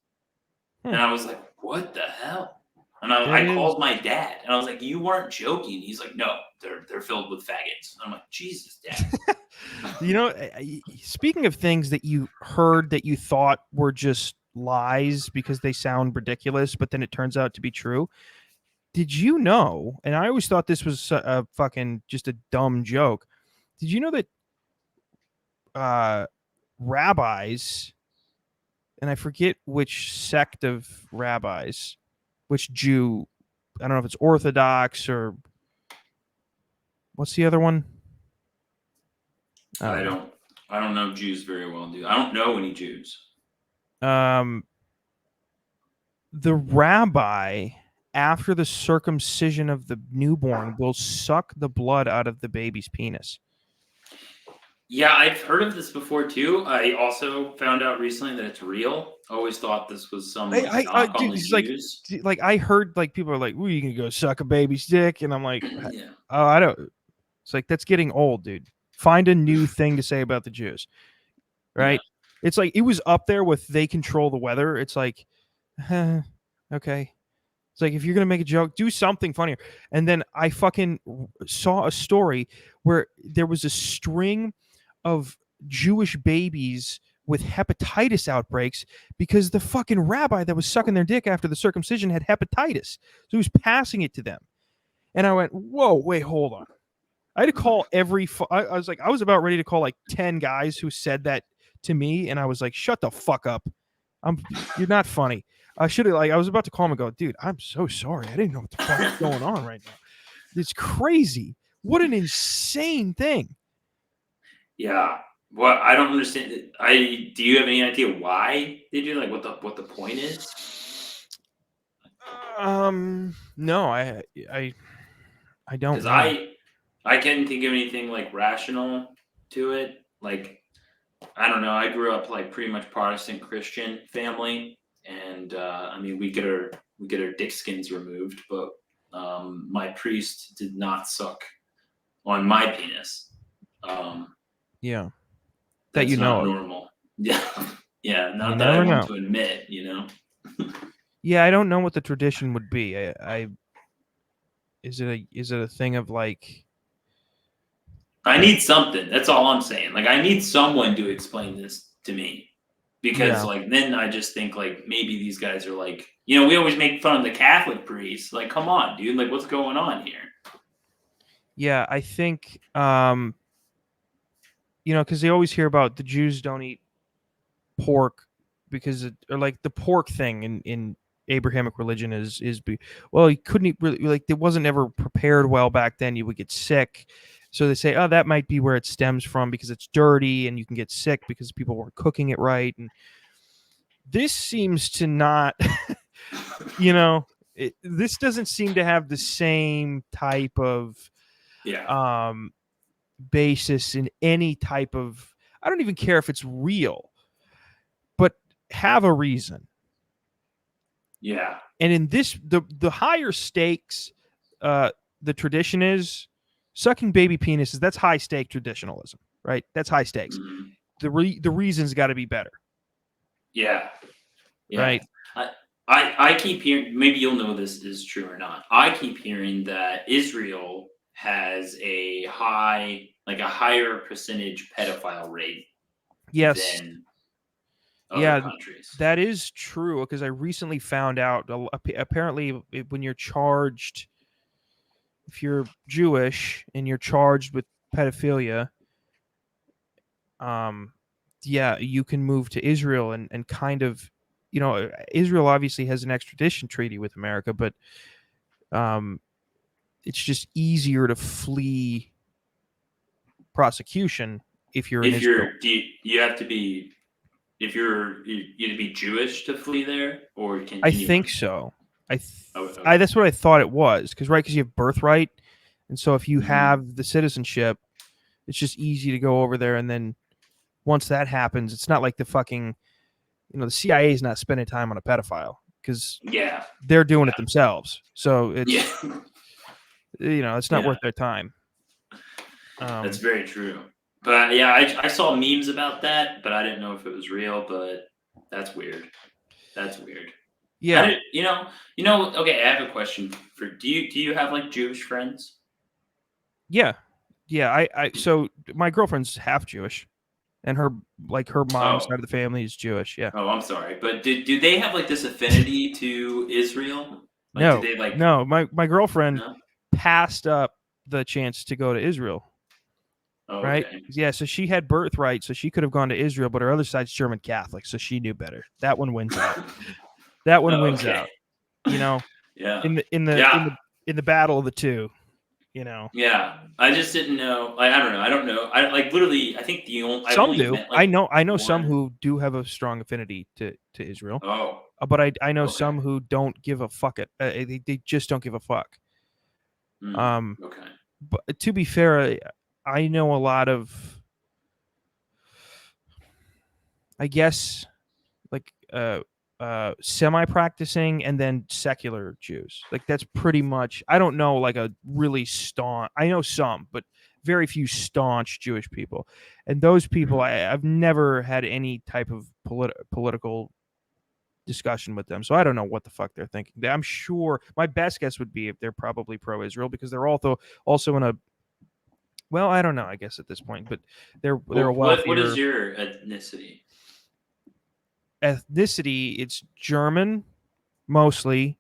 And I was like, what the hell? And I called my dad, and I was like, you weren't joking. He's like, no, they're filled with faggots. And I'm like, Jesus, Dad. Speaking of things that you heard that you thought were just lies because they sound ridiculous, but then it turns out to be true. Did you know? And I always thought this was a fucking just a dumb joke. Did you know that rabbis, and I forget which sect of rabbis, which Jew, I don't know if it's Orthodox or what's the other one? I don't know Jews very well, dude. I don't know any Jews. The rabbi, after the circumcision of the newborn, will suck the blood out of the baby's penis. Yeah, I've heard of this before too. I also found out recently that it's real. I always thought this was some knock on the Jews. Like I heard like people are like, "Well, you can go suck a baby's dick," and I'm like, Yeah. "Oh, I don't." It's like that's getting old, dude. Find a new thing to say about the Jews, right? Yeah. It's like it was up there with "they control the weather." It's like, okay. It's like if you're gonna make a joke, do something funnier. And then I fucking saw a story where there was a string of Jewish babies with hepatitis outbreaks because the fucking rabbi that was sucking their dick after the circumcision had hepatitis. So he was passing it to them. And I went, whoa, wait, hold on. I had to call I was about ready to call like 10 guys who said that to me. And I was like, shut the fuck up. You're not funny. I should have I was about to call him and go, dude, I'm so sorry. I didn't know what the fuck is going on right now. It's crazy. What an insane thing. Yeah. Well, I don't understand. Do you have any idea why they do what the point is? No, I don't. Because I can't think of anything like rational to it. Like I don't know. I grew up like pretty much Protestant Christian family, and I mean we get our dick skins removed, but my priest did not suck on my penis. Yeah. That's not normal. Yeah. Yeah. Not that I want to admit, Yeah, I don't know what the tradition would be. Is it a thing of like I need something. That's all I'm saying. Like I need someone to explain this to me. Because then I just think like maybe these guys are like You know, we always make fun of the Catholic priests. Like, come on, dude. Like, what's going on here? Yeah, I think because they always hear about the Jews don't eat pork because or like the pork thing in Abrahamic religion well, you couldn't eat really, like, it wasn't ever prepared well back then. You would get sick. So they say, oh, that might be where it stems from because it's dirty and you can get sick because people weren't cooking it right. And this seems to not, this doesn't seem to have the same type of basis in any type of, I don't even care if it's real, but have a reason. Yeah. And in this, the higher stakes, the tradition is sucking baby penises. That's high stake traditionalism, right? That's high stakes. Mm-hmm. The reason's got to be better. Yeah. Right. I keep hearing, maybe you'll know this is true or not. I keep hearing that Israel has a higher percentage pedophile rate than other countries. That is true, because I recently found out apparently when you're charged, if you're Jewish and you're charged with pedophilia, you can move to Israel and kind of, Israel obviously has an extradition treaty with America, but it's just easier to flee prosecution if you're in Israel. You have to be, if you to be Jewish to flee there, or can I you think so. Okay. That's what I thought it was, because you have birthright, and so if you have the citizenship, it's just easy to go over there, and then once that happens, it's not like the fucking, the CIA is not spending time on a pedophile because they're doing it themselves. So it's it's not worth their time. That's very true. But yeah, I saw memes about that, but I didn't know if it was real. But that's weird. That's weird. Yeah. Okay, I have a question for. Do you have like Jewish friends? Yeah. So my girlfriend's half Jewish, and her mom's side of the family is Jewish. Yeah. Oh, I'm sorry, but do they have like this affinity to Israel? Like, no. Did they like? No. My girlfriend passed up the chance to go to Israel. Oh, right? Okay. Yeah. So she had birthright, so she could have gone to Israel, but her other side's German Catholic, so she knew better. That one wins out. That one wins out. Yeah. In the battle of the two. Yeah, I just didn't know. I don't know. I don't know. I like literally. I think I've some only do. Met, like, I know some one. who do have a strong affinity to Israel. Oh. But I know some who don't give a fuck. They just don't give a fuck. Okay. But to be fair, I know a lot of, I guess, like semi-practicing and then secular Jews. Like that's pretty much. I don't know like a really staunch. I know some, but very few staunch Jewish people. And those people, I've never had any type of political discussion with them, so I don't know what the fuck they're thinking. I'm sure my best guess would be if they're probably pro-Israel, because they're also in a. Well, I don't know. I guess at this point, but they're a wealthier. What is your ethnicity? Ethnicity, it's German mostly,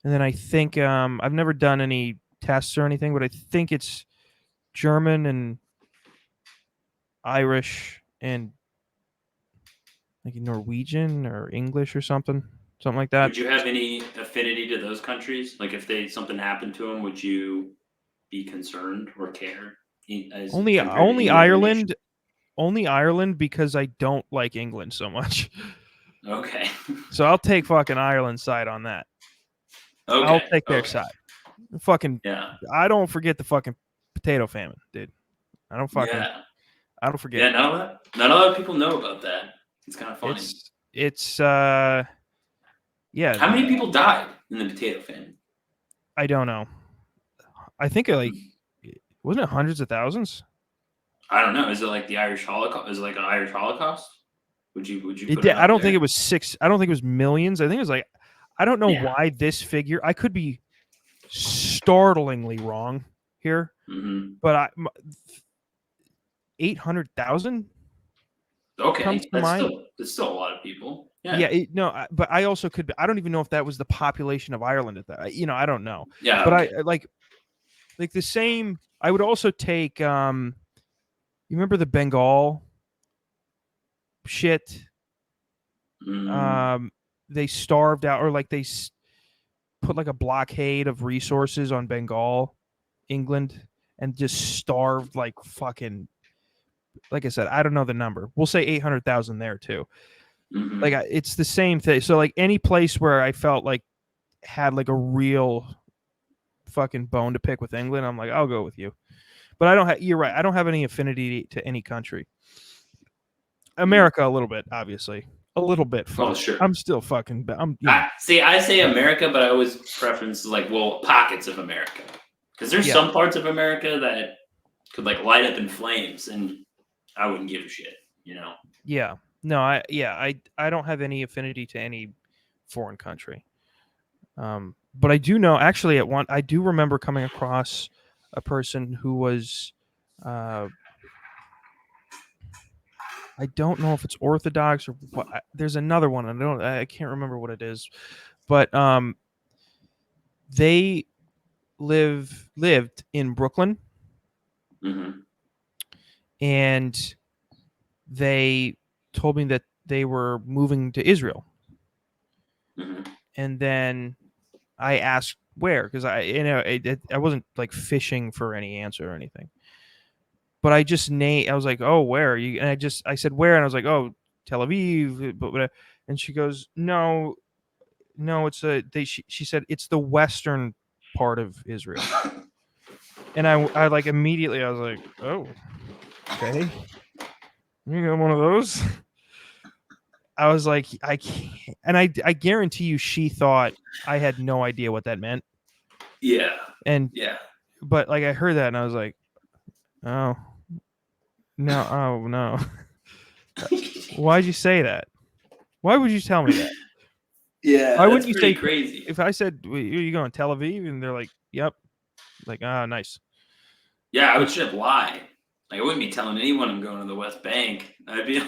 and then I think I've never done any tests or anything, but I think it's German and Irish and like Norwegian or English or something like that. Would you have any affinity to those countries? Like if something happened to them, would you be concerned or care? Only Ireland. Only Ireland, because I don't like England so much. Okay. So I'll take fucking Ireland's side on that. Okay. I'll take their side. Fucking I don't forget the fucking potato famine, dude. I don't forget. Yeah, none of other people know about that. It's kind of funny. It's yeah. How many people died in the potato famine? I don't know. I think wasn't it hundreds of thousands? I don't know. Is it like the Irish Holocaust? Is it like an Irish Holocaust? Would you put it I don't think it was I don't think it was millions. I think it was like, I don't know why this figure. I could be startlingly wrong here, but 800,000. Okay, comes to mind. That's still a lot of people. Yeah. But I also could. I don't even know if that was the population of Ireland at that. I don't know. Yeah. But okay. I like the same. I would also take. You remember the Bengal shit? Mm, They starved out, or like put like a blockade of resources on Bengal, England, and just starved like fucking. Like I said, I don't know the number. We'll say 800,000 there too. mhm. Like it's the same thing. So like any place where I felt like had like a real fucking bone to pick with England, I'm like, I'll go with you. But I don't have. You're right. I don't have any affinity to any country. America, a little bit, obviously, a little bit. Oh, Fuck. sure. I'm still fucking. I say America, but I always preference like pockets of America, because there's Yeah. some parts of America that could like light up in flames, and I wouldn't give a shit. Yeah. No. I don't have any affinity to any foreign country. But I do know actually I do remember coming across a person who was. I don't know if it's Orthodox or what. There's another one. I can't remember what it is, but they lived in Brooklyn, Mm-hmm. and they told me that they were moving to Israel. Mm-hmm. And then I asked where, because I wasn't like fishing for any answer or anything, but I just I was like, oh, where are you? And I said where, and I was like, oh, Tel Aviv, but and she goes, no, it's she said it's the western part of Israel. And I like immediately I was like, oh, okay, you got one of those. I was like, I can't, and I guarantee you she thought I had no idea what that meant. Yeah. And Yeah. but like I heard that and I was like, oh no. Why'd you say that? Why would you tell me that? Yeah, Why that's wouldn't you pretty say crazy. if I said you going to Tel Aviv and they're like, yep, like nice. Yeah, I would straight up lie. Like I wouldn't be telling anyone I'm going to the West Bank. I'd be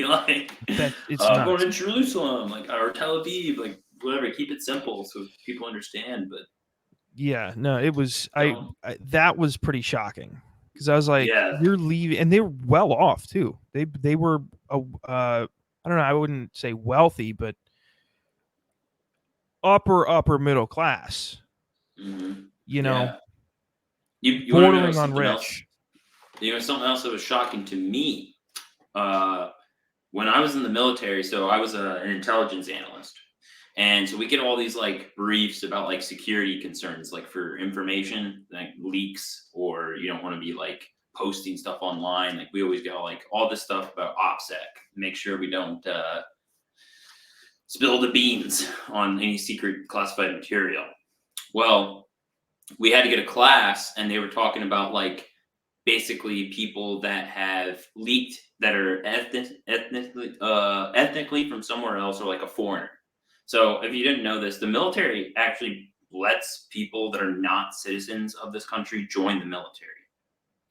like, It's I'm going nuts. to Jerusalem, like or Tel Aviv, like whatever. Keep it simple so people understand. But Yeah, no, it was don't. that was pretty shocking because I was like, Yeah. you're leaving, and they were well off too. They were I don't know, I wouldn't say wealthy, but upper middle class. Mm-hmm. You know, Yeah. You want to know bordering on something else? rich. Something else that was shocking to me. When I was in the military, so I was an intelligence analyst. And so we get all these like briefs about like security concerns, like for information, like leaks, or you don't want to be like posting stuff online. Like we always get all this stuff about OPSEC, make sure we don't spill the beans on any secret classified material. Well, we had to get a class, and they were talking about like basically people that have leaked that are ethnically from somewhere else or like a foreigner. So if you didn't know this, the military actually lets people that are not citizens of this country join the military,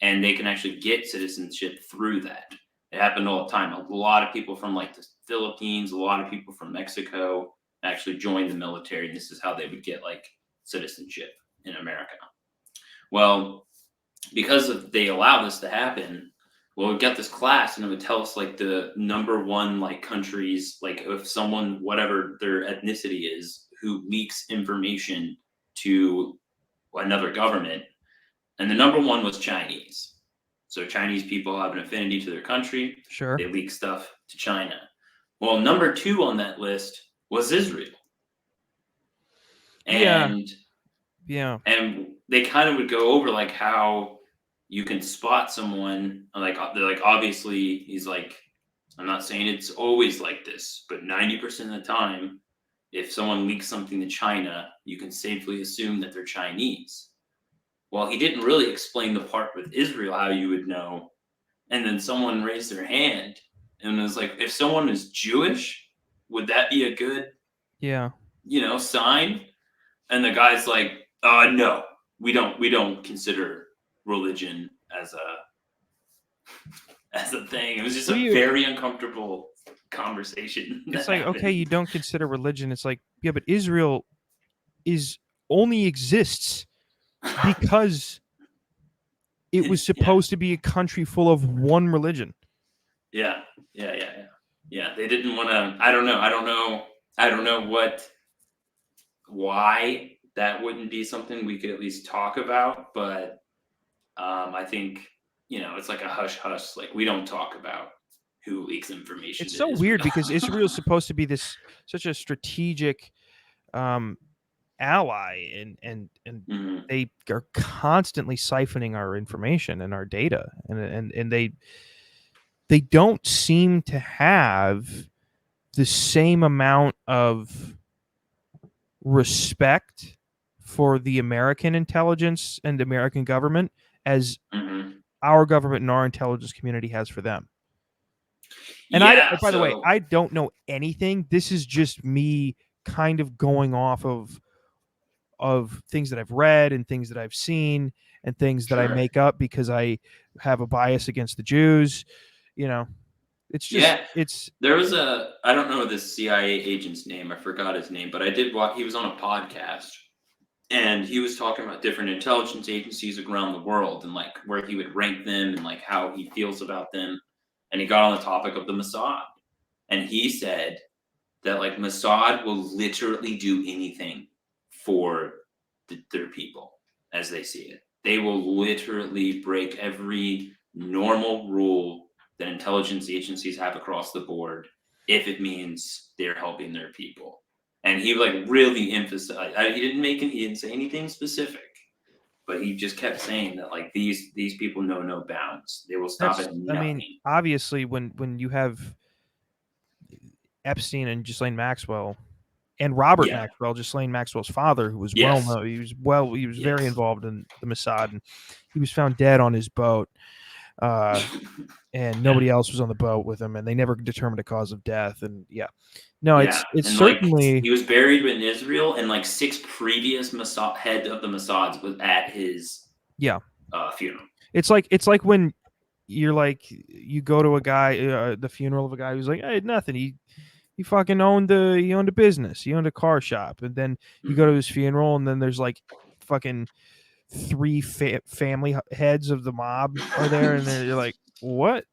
and they can actually get citizenship through that. It happened all the time. A lot of people from like the Philippines, a lot of people from Mexico actually joined the military, and this is how they would get like citizenship in America. Well, because they allow this to happen, well, we got this class and it would tell us like the number one like countries, like if someone, whatever their ethnicity is, who leaks information to another government, and the number one was Chinese. So Chinese people have an affinity to their country. Sure. They leak stuff to China. Well, number two on that list was Israel. And Yeah. and they kind of would go over like how you can spot someone like they're like obviously he's like, I'm not saying it's always like this, but 90% of the time if someone leaks something to China, you can safely assume that they're Chinese. Well, he didn't really explain the part with Israel how you would know. And then someone raised their hand and was like, if someone is Jewish, would that be a good Yeah. sign? And the guy's like, no, we don't consider religion as a thing. It was just very uncomfortable conversation. It's like, okay, you don't consider religion. It's like, yeah, but Israel only exists because it was supposed to be a country full of one religion. Yeah. They didn't want to. I don't know why that wouldn't be something we could at least talk about. But I think it's like a hush hush. Like, we don't talk about who leaks information. It's to so Israel. weird because Israel is supposed to be such a strategic ally, and Mhm. they are constantly siphoning our information and our data, and they don't seem to have the same amount of respect for the American intelligence and American government as Mhm. our government and our intelligence community has for them. And Yeah. by the way, I don't know anything. This is just me kind of going off of things that I've read and things that I've seen and things that I Sure. make up because I have a bias against the Jews. It's just There was I don't know this CIA agent's name. I forgot his name, but I did watch. He was on a podcast, and he was talking about different intelligence agencies around the world and like where he would rank them and like how he feels about them. And he got on the topic of the Mossad, and he said that like Mossad will literally do anything for their people as they see it. They will literally break every normal rule that intelligence agencies have across the board if it means they're helping their people. And he like really emphasized. He didn't say anything specific, but he just kept saying that like these people know no bounds. They will stop at nothing. I mean, obviously, when you have Epstein and Ghislaine Maxwell and Robert Maxwell, Ghislaine Maxwell's father, who was well known, he was very involved in the Mossad, and he was found dead on his boat. And nobody else was on the boat with him, and they never determined a cause of death. And it's certainly like, he was buried in Israel, and like 6 previous head of the Mossads was at his funeral. It's like when you go to a guy, the funeral of a guy who's like, hey, nothing. He fucking owned a business. He owned a car shop, and then you go to his funeral, and then there's like fucking 3 family heads of the mob are there, and you're like, what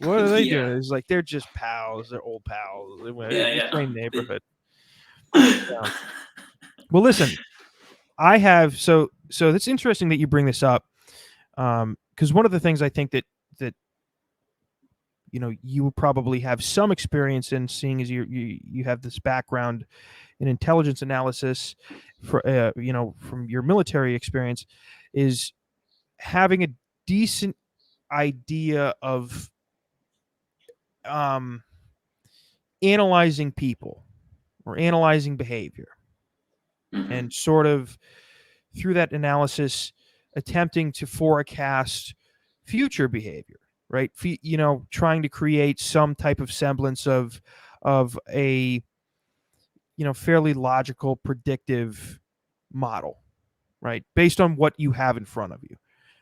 are they doing? It's like they're just pals. They're old pals. The same neighborhood. Well, listen, I have so it's interesting that you bring this up, because one of the things I think that you will probably have some experience in, seeing as you have this background in intelligence analysis from your military experience, is having a decent idea of analyzing people or analyzing behavior, and sort of through that analysis attempting to forecast future behavior, right? Trying to create some type of semblance of a fairly logical predictive model, right, based on what you have in front of you.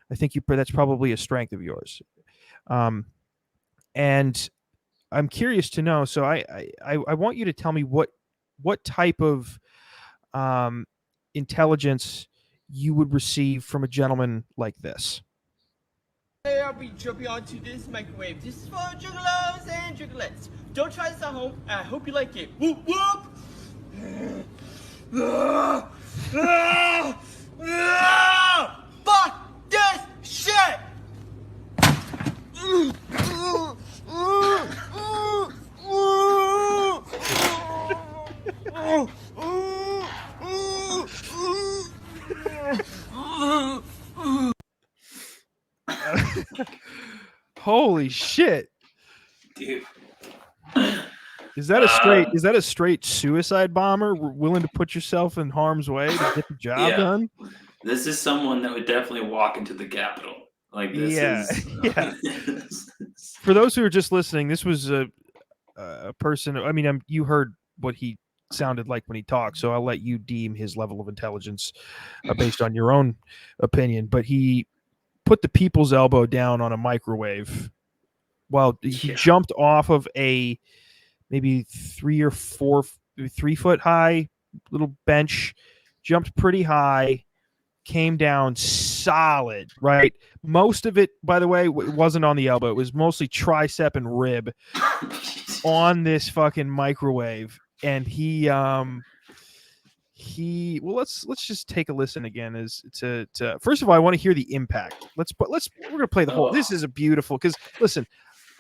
I think that's probably a strength of yours. And I'm curious to know, so I want you to tell me what type of intelligence you would receive from a gentleman like this. Hey, I'll be jumping onto this microwave. This is for juggalos and juggalettes. Don't try this at home. I hope you like it. Whoop whoop! Fuck this shit! Holy shit, dude! Is that a straight suicide bomber willing to put yourself in harm's way to get the job done? This is someone that would definitely walk into the Capitol. Like this is For those who are just listening, this was a person. I mean, you heard what he sounded like when he talked, so I'll let you deem his level of intelligence based on your own opinion. But he put the people's elbow down on a microwave while he jumped off of a maybe 3 foot high little bench, jumped pretty high, came down solid, right? Most of it, by the way, it wasn't on the elbow. It was mostly tricep and rib on this fucking microwave. And well, let's just take a listen again. First of all, I want to hear the impact. We're gonna play the whole. This is a beautiful, because listen,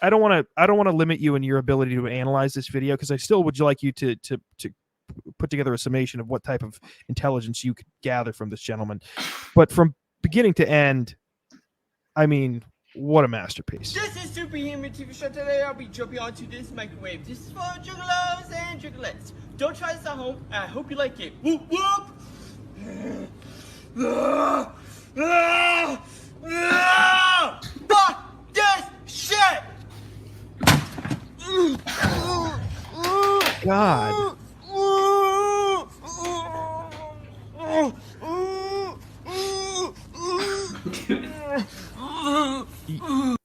I don't want to limit you in your ability to analyze this video, because I still would like you to put together a summation of what type of intelligence you could gather from this gentleman. But from beginning to end, I mean, what a masterpiece. This is Superhuman TV Show. Today I'll be jumping onto this microwave. This is for juggalos and juggalettes. Don't try this at home. I hope you like it. Whoop whoop! Fuck this shit! God.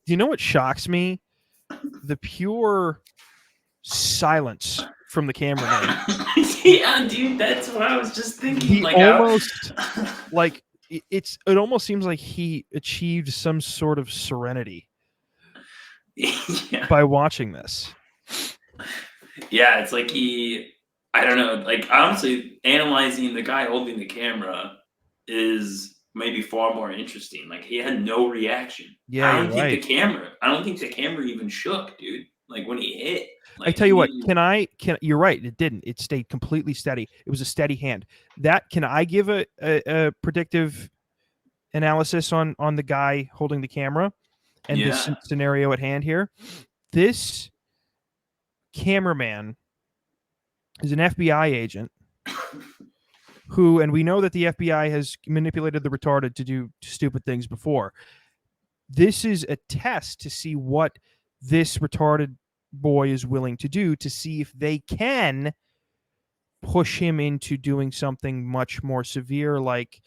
You know what shocks me? The pure silence from the cameraman. Yeah, dude, that's what I was just thinking. He like almost like it almost seems like he achieved some sort of serenity by watching this. Yeah, it's like I don't know, like honestly, analyzing the guy holding the camera is maybe far more interesting. Like he had no reaction. Yeah, I don't think the camera even shook, dude. Like when he hit. Like, I tell you what, you're right, it didn't. It stayed completely steady. It was a steady hand. Can I give a predictive analysis on the guy holding the camera and this scenario at hand here? This cameraman is an FBI agent and we know that the FBI has manipulated the retarded to do stupid things before. This is a test to see what this retarded boy is willing to do, to see if they can push him into doing something much more severe, like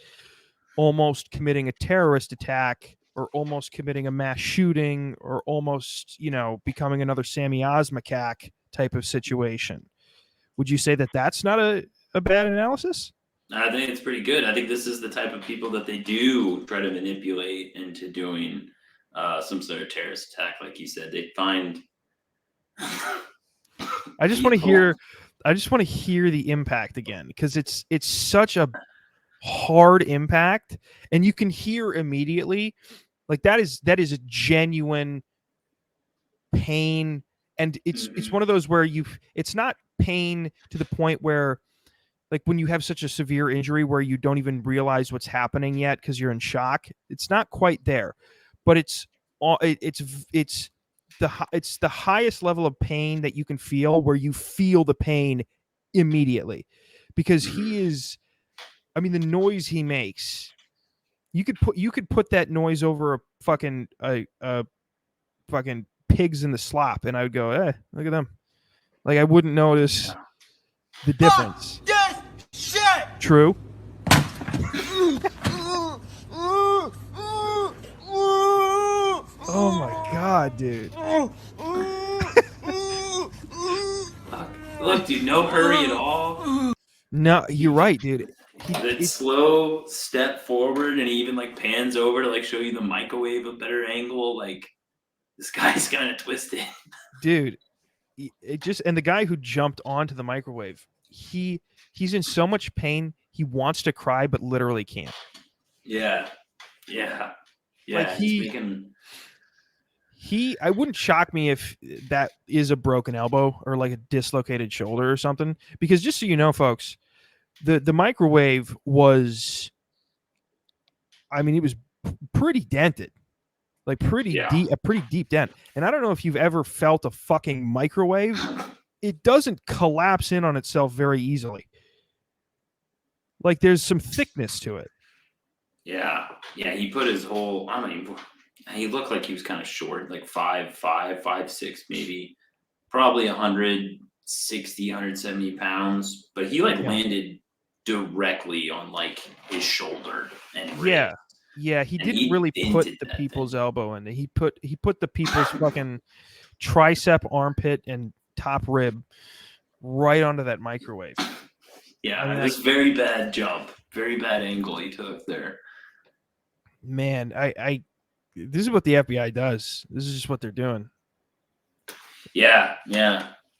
almost committing a terrorist attack, or almost committing a mass shooting, or almost, becoming another Sammy Osmacac type of situation. Would you say that that's not a bad analysis? I think it's pretty good. I think this is the type of people that they do try to manipulate into doing some sort of terrorist attack. Like you said, they find. I just want to hear the impact again, because it's such a hard impact, and you can hear immediately, like that is a genuine pain, and it's one of those where it's not pain to the point where, like when you have such a severe injury where you don't even realize what's happening yet because you're in shock. It's not quite there, but it's the highest level of pain that you can feel, where you feel the pain immediately, because the noise he makes, you could put that noise over a fucking pigs in the slop, and I would go, look at them. Like I wouldn't notice the difference. Fuck this shit! True. Oh my god, dude. Look, dude, no hurry at all. No, you're right, dude. That slow step forward, and he even like pans over to like show you the microwave a better angle. Like this guy's kind of twisted. Dude, and the guy who jumped onto the microwave, he's in so much pain. He wants to cry, but literally can't. Yeah. Like I wouldn't shock me if that is a broken elbow or like a dislocated shoulder or something, because just so you know, folks, the microwave was, it was pretty dented, like a pretty deep dent. And I don't know if you've ever felt a fucking microwave. It doesn't collapse in on itself very easily. Like there's some thickness to it. Yeah. He put his whole. He looked like he was kind of short, like 5'5", 5'6", maybe, probably 160, 170 pounds. But he landed directly on like his shoulder and rib. Yeah. He didn't really put the people's elbow in. He put the people's fucking tricep, armpit, and top rib right onto that microwave. Yeah, I mean, it was very bad jump, very bad angle he took there. Man, I this is what the FBI does. This is just what they're doing. Yeah.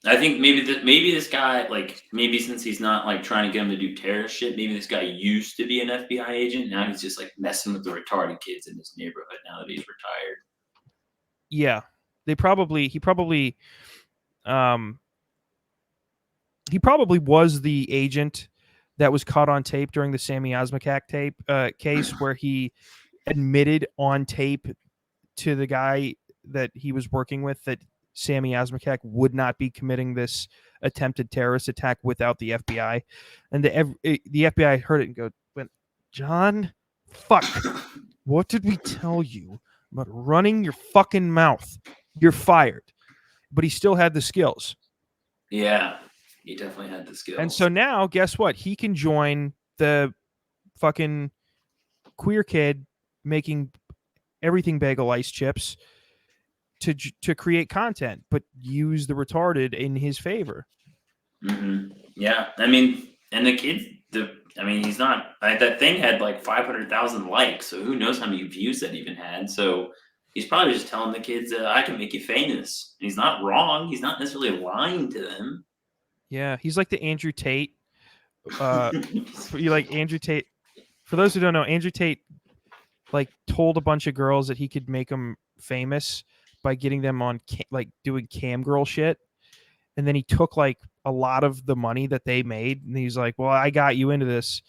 I think maybe this guy, like, maybe since he's not like trying to get him to do terrorist shit, maybe this guy used to be an FBI agent. Now he's just like messing with the retarded kids in his neighborhood now that he's retired. Yeah, he probably was the agent that was caught on tape during the Sammy Osmakak case where he admitted on tape to the guy that he was working with that Sammy Osmakak would not be committing this attempted terrorist attack without the FBI. And the FBI heard it and went, John, fuck, what did we tell you about running your fucking mouth? You're fired. But he still had the skills. Yeah, he definitely had the skills. And so now, guess what? He can join the fucking queer kid making everything bagel ice chips to create content, but use the retarded in his favor. Mm-hmm. Yeah, I mean, and the kid, he's not. That thing had like 500,000 likes, so who knows how many views that even had. So he's probably just telling the kids, "I can make you famous." And he's not wrong. He's not necessarily lying to them. Yeah, he's like the Andrew Tate. You like Andrew Tate? For those who don't know, Andrew Tate like told a bunch of girls that he could make them famous by getting them on like doing cam girl shit, and then he took like a lot of the money that they made, and he's like, "Well, I got you into this."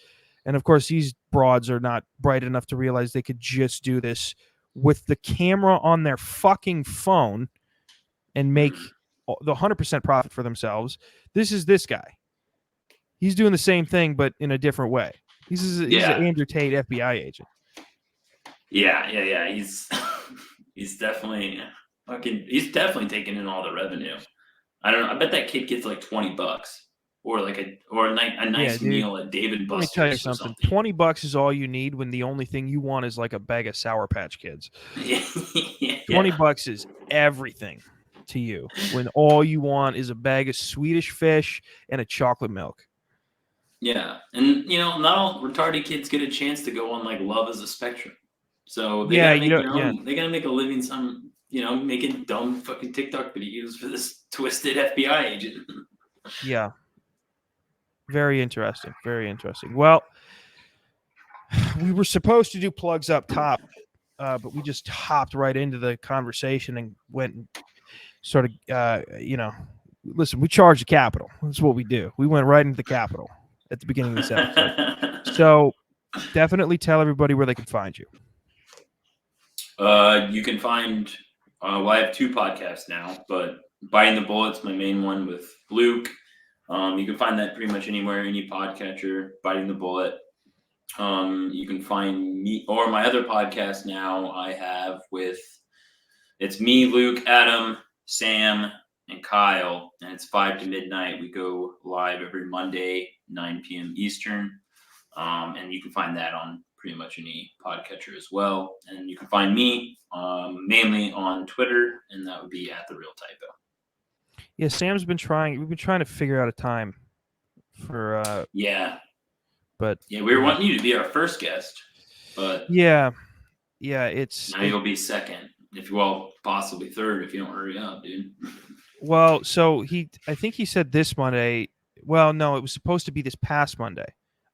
And of course, these broads are not bright enough to realize they could just do this with the camera on their fucking phone and make the 100% profit for themselves. This is this guy. He's doing the same thing, but in a different way. He's an Andrew Tate FBI agent. Yeah. He's definitely taking in all the revenue. I don't know. I bet that kid gets like $20 or like a nice meal at Dave and Buster's. Let me tell you something. $20 is all you need when the only thing you want is like a bag of Sour Patch Kids. Yeah. $20 is everything to you when all you want is a bag of Swedish fish and a chocolate milk. Yeah, and not all retarded kids get a chance to go on like Love is a Spectrum. So they gotta make their own. They gotta make a living making dumb fucking TikTok videos for this twisted FBI agent. Yeah. Very interesting. Very interesting. Well, we were supposed to do plugs up top, but we just hopped right into the conversation and went and sort of, listen, we charge the capital. That's what we do. We went right into the capital at the beginning of this episode. So definitely tell everybody where they can find you. You can find, I have 2 podcasts now, but Biting the Bullet's my main one with Luke. You can find that pretty much anywhere, any podcatcher, Biting the Bullet. You can find me or my other podcast now I have it's me, Luke, Adam, Sam, and Kyle, and it's 5 to midnight. We go live every Monday, 9 p.m. Eastern. And you can find that on pretty much any podcatcher as well. And you can find me mainly on Twitter, and that would be at @TheRealTypo. Yeah, Sam's been trying. We've been trying to figure out a time for. But we were wanting you to be our first guest, but yeah, you'll be second, possibly third if you don't hurry up, dude. Well, so I think he said this Monday. Well, no, it was supposed to be this past Monday.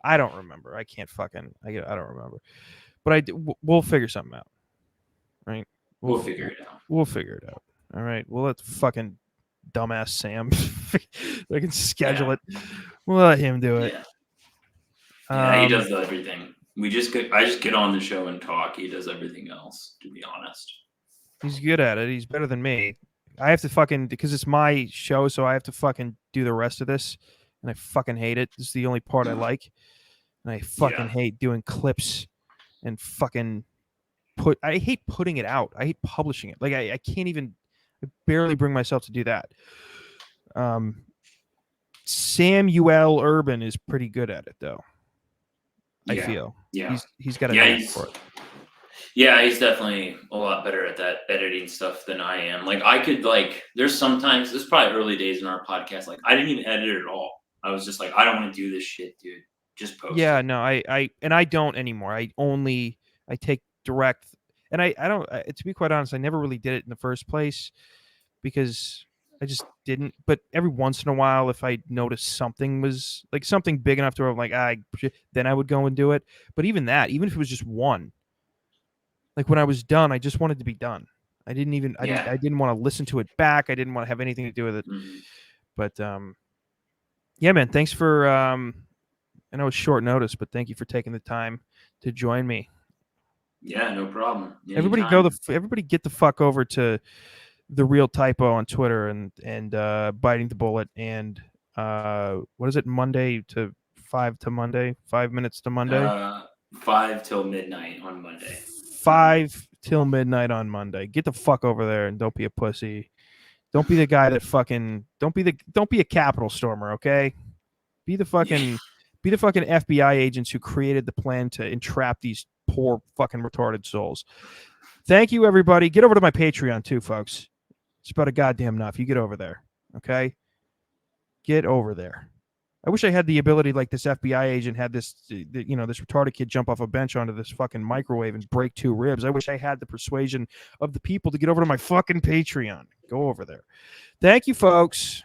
I don't remember. I don't remember. But we'll figure something out. Right? We'll figure it out. We'll figure it out. All right. We'll let fucking dumbass Sam they can schedule it. We'll let him do it. He does everything. I just get on the show and talk. He does everything else, to be honest. He's good at it. He's better than me. I have to because it's my show, so I have to fucking do the rest of this, and I fucking hate it. This is the only part I like, and I fucking hate doing clips and fucking I hate putting it out. I hate publishing it. Like I can't even. I barely bring myself to do that. Samuel Urban is pretty good at it, though. I feel. Yeah. He's got a name for it. Yeah, he's definitely a lot better at that editing stuff than I am. Like I could there's sometimes this is probably early days in our podcast. Like I didn't even edit it at all. I was just like, I don't want to do this shit, dude. Just post Yeah, it. no, I don't anymore. I take direct, and I don't. To be quite honest, I never really did it in the first place because I just didn't. But every once in a while, if I noticed something was like something big enough to where I'm like, then I would go and do it. But even that, even if it was just one, like when I was done, I just wanted to be done. I Yeah. didn't want to listen to it back. I didn't want to have anything to do with it. Mhm. But yeah, man, thanks for I know it's short notice, but thank you for taking the time to join me. Yeah, no problem. Everybody everybody get the fuck over to the real Typo on Twitter and biting the bullet and what is it, Monday to 5 minutes to Monday, 5 till midnight on Monday. 5 till midnight on Monday. Get the fuck over there and don't be a pussy. Don't be the guy that fucking don't be a Capitol stormer, okay? Be the fucking FBI agents who created the plan to entrap these poor fucking retarded souls. Thank you, everybody. Get over to my Patreon too, folks. It's about a goddamn enough. You get over there, okay? Get over there. I wish I had the ability like this FBI agent had this, this retarded kid jump off a bench onto this fucking microwave and break 2 ribs. I wish I had the persuasion of the people to get over to my fucking Patreon. Go over there. Thank you, folks.